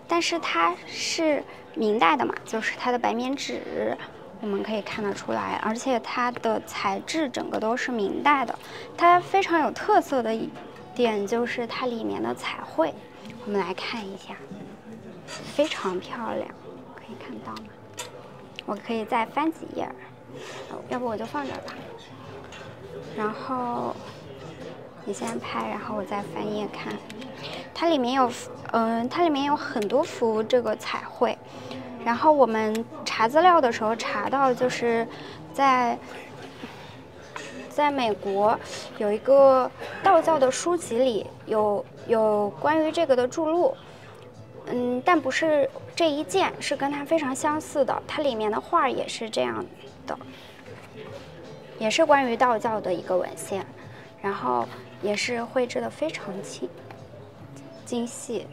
但是它是明代的嘛，就是它的白棉纸我们可以看得出来，而且它的材质整个都是明代的。它非常有特色的点就是它里面的彩绘，我们来看一下，非常漂亮，可以看到吗？我可以再翻几页，要不我就放这儿吧。然后你先拍，然后我再翻页看。它里面有很多幅这个彩绘，然后我们查资料的时候查到，就是在美国有一个道教的书籍里有关于这个的注录，但不是这一件，是跟它非常相似的，它里面的画也是这样的，也是关于道教的一个文献，然后也是绘制的非常精细，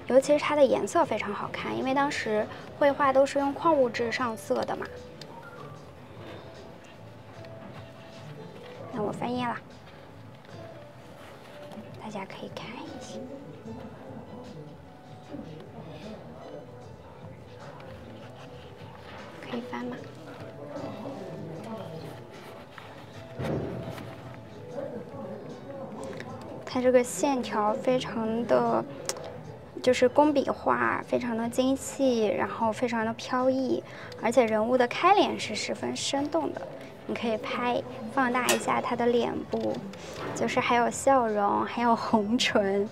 尤其是它的颜色非常好看，因为当时绘画都是用矿物质上色的嘛。那我翻页了，大家可以看一下。可以翻吗？它这个线条非常的，就是工笔画，非常的精细，然后非常的飘逸，而且人物的开脸是十分生动的。你可以放大一下他的脸部，就是还有笑容，还有红唇，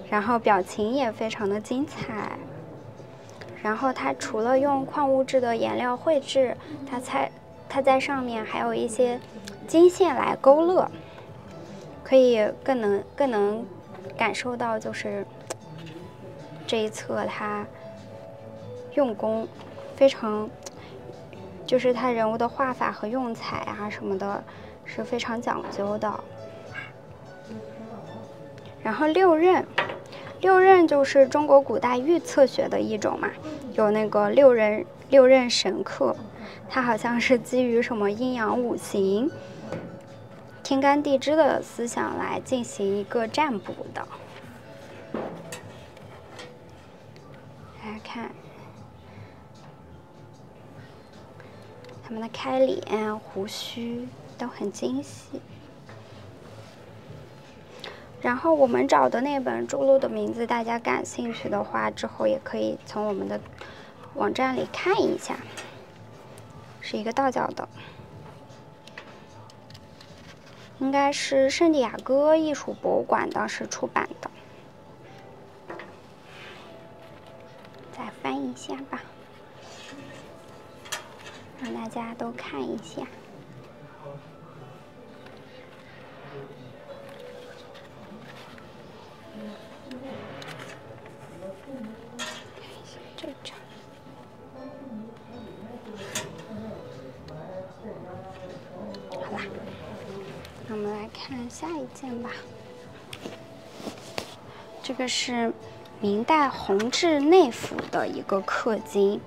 然后表情也非常的精彩。然后它除了用矿物质的颜料绘制，它在上面还有一些金线来勾勒，可以更能感受到就是这一册它用工非常。就是他人物的画法和用彩啊什么的，是非常讲究的。然后六壬就是中国古代预测学的一种嘛，有那个六壬神课，它好像是基于什么阴阳五行、天干地支的思想来进行一个占卜的。来看。他们的开脸、胡须都很精细。然后我们找的那本注录的名字，大家感兴趣的话，之后也可以从我们的网站里看一下。是一个道教的，应该是圣地亚哥艺术博物馆当时出版的。再翻一下吧。让大家都看一下，这张。好啦，那我们来看下一件吧。这个是明代弘治内府的一个刻经。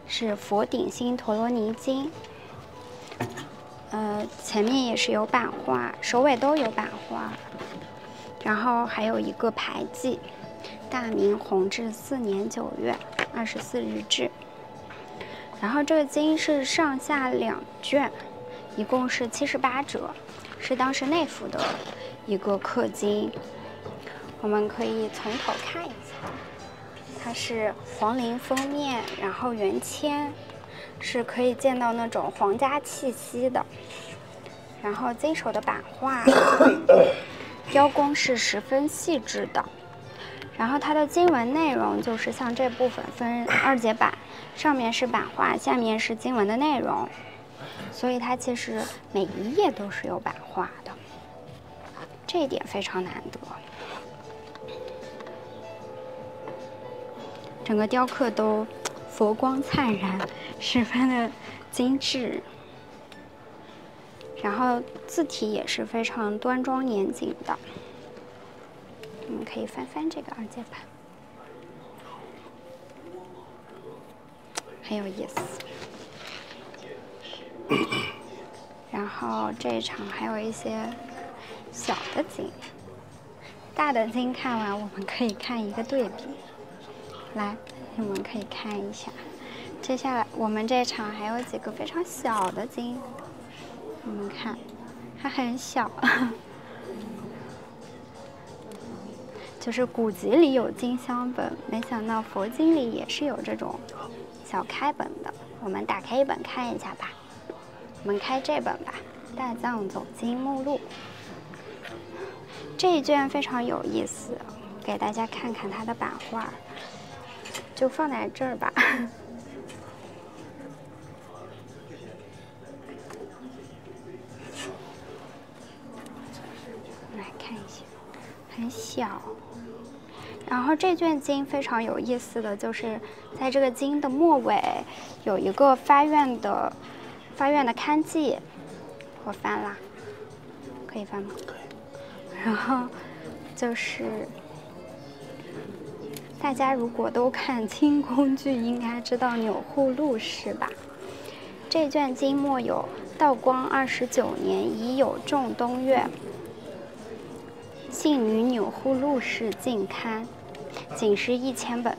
是佛顶心陀罗尼经，前面也是有版画，首尾都有版画，然后还有一个牌记，大明弘治4年9月24日制。然后这个经是上下2卷，一共是78折，是当时内府的一个刻经。我们可以从头看一下。它是黄绫封面，然后圆签，是可以见到那种皇家气息的。然后经手的版画，雕工是十分细致的。然后它的经文内容就是像这部分分2节版，上面是版画，下面是经文的内容，所以它其实每一页都是有版画的，这一点非常难得。整个雕刻都佛光灿然，十分的精致。然后字体也是非常端庄严谨的。我们可以翻翻这个2节版，很有意思。然后这一场还有一些小的经，大的经看完，我们可以看一个对比。来，你们可以看一下。接下来我们这场还有几个非常小的经，你们看，它很小，就是古籍里有金香本，没想到佛经里也是有这种小开本的。我们打开一本看一下吧。我们开这本吧，《大藏总经目录》。这一卷非常有意思，给大家看看它的版画，就放在这儿吧。来看一下，很小。然后这卷经非常有意思的就是，在这个经的末尾有一个发愿的刊记，我翻啦，可以翻吗？可以。然后就是大家如果都看清宫剧，应该知道钮祜禄氏吧？这卷经末有道光29年已有中冬月，幸于钮祜禄氏进刊，仅是1000本。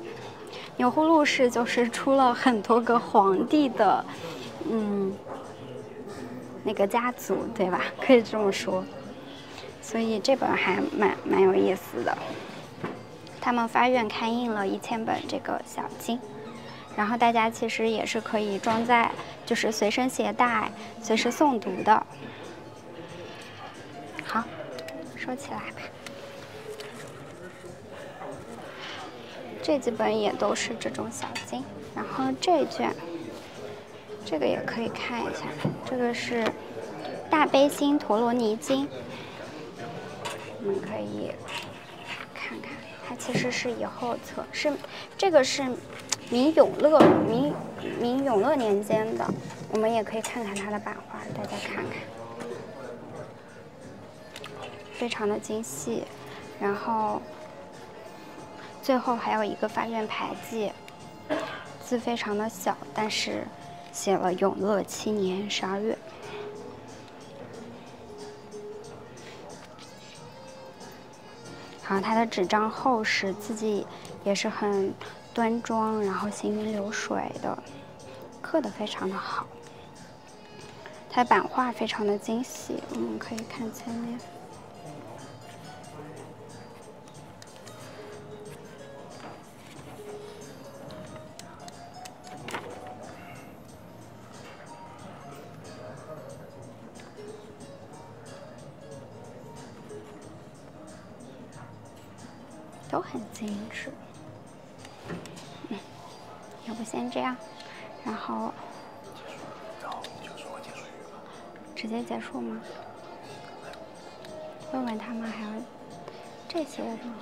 钮祜禄氏就是出了很多个皇帝的，那个家族，对吧？可以这么说。所以这本还蛮有意思的。他们发愿刊印了1000本这个小经，然后大家其实也是可以装在就是随身携带、随时诵读的。好，说起来吧。这几本也都是这种小经，然后这卷，这个也可以看一下，这个是《大悲心陀罗尼经》，我们可以看看，它其实是以后册，这个是明永乐年间的，我们也可以看看它的版画，大家看看，非常的精细，然后。最后还有一个发愿牌记，字非常的小，但是写了永乐7年12月。好，它的纸张厚实，字迹也是很端庄，然后行云流水的，刻得非常的好。它的版画非常的精细，我们可以看前面。都很精致，要不先这样，然后直接结束吗？问问他们还有这些吗？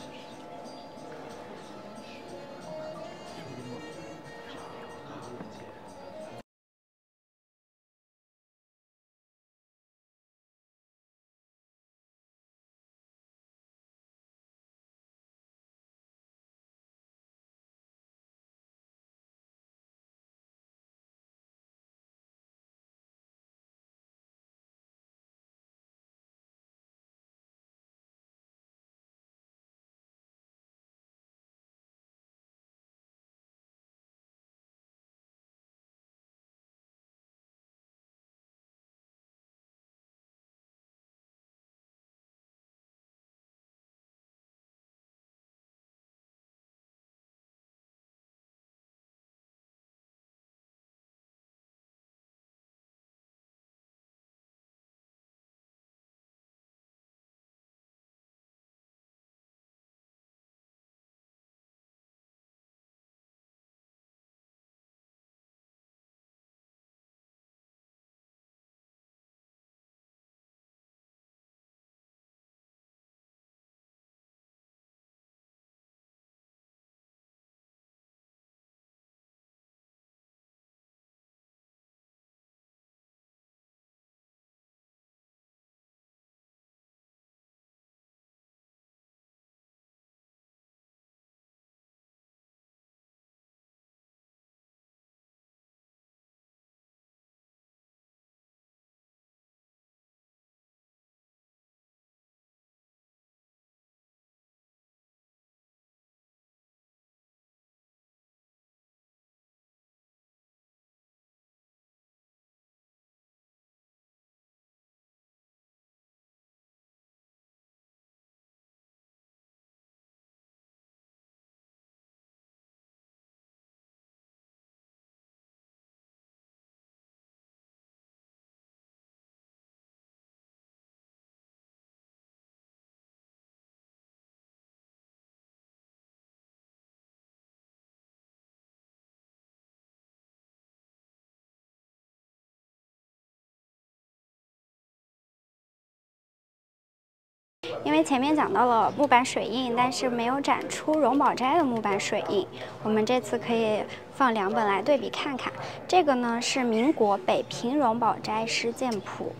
因为前面讲到了木板水印，但是没有展出荣宝斋的木板水印，我们这次可以放2本来对比看看。这个呢是民国北平荣宝斋诗鉴谱。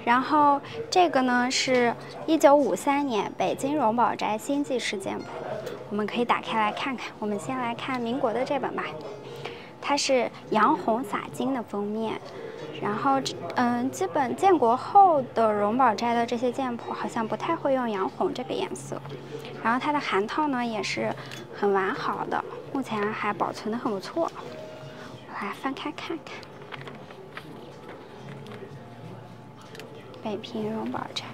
然后这个呢是1953年北京荣宝斋新记事件谱，我们可以打开来看看。我们先来看民国的这本吧，它是洋红洒金的封面。然后基本建国后的荣宝斋的这些鉴谱好像不太会用洋红这个颜色。然后它的函套呢也是很完好的，目前还保存得很不错。我来翻开看看。北平荣宝斋，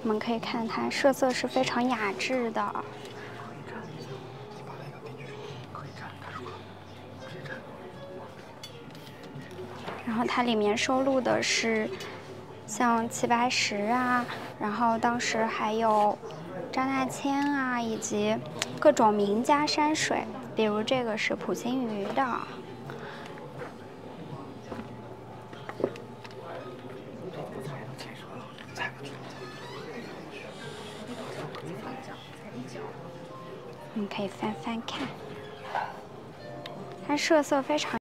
我们可以看它设色是非常雅致的。然后它里面收录的是像齐白石啊，然后当时还有张大千啊，以及各种名家山水，比如这个是溥心畬的。你可以翻翻看，它设色非常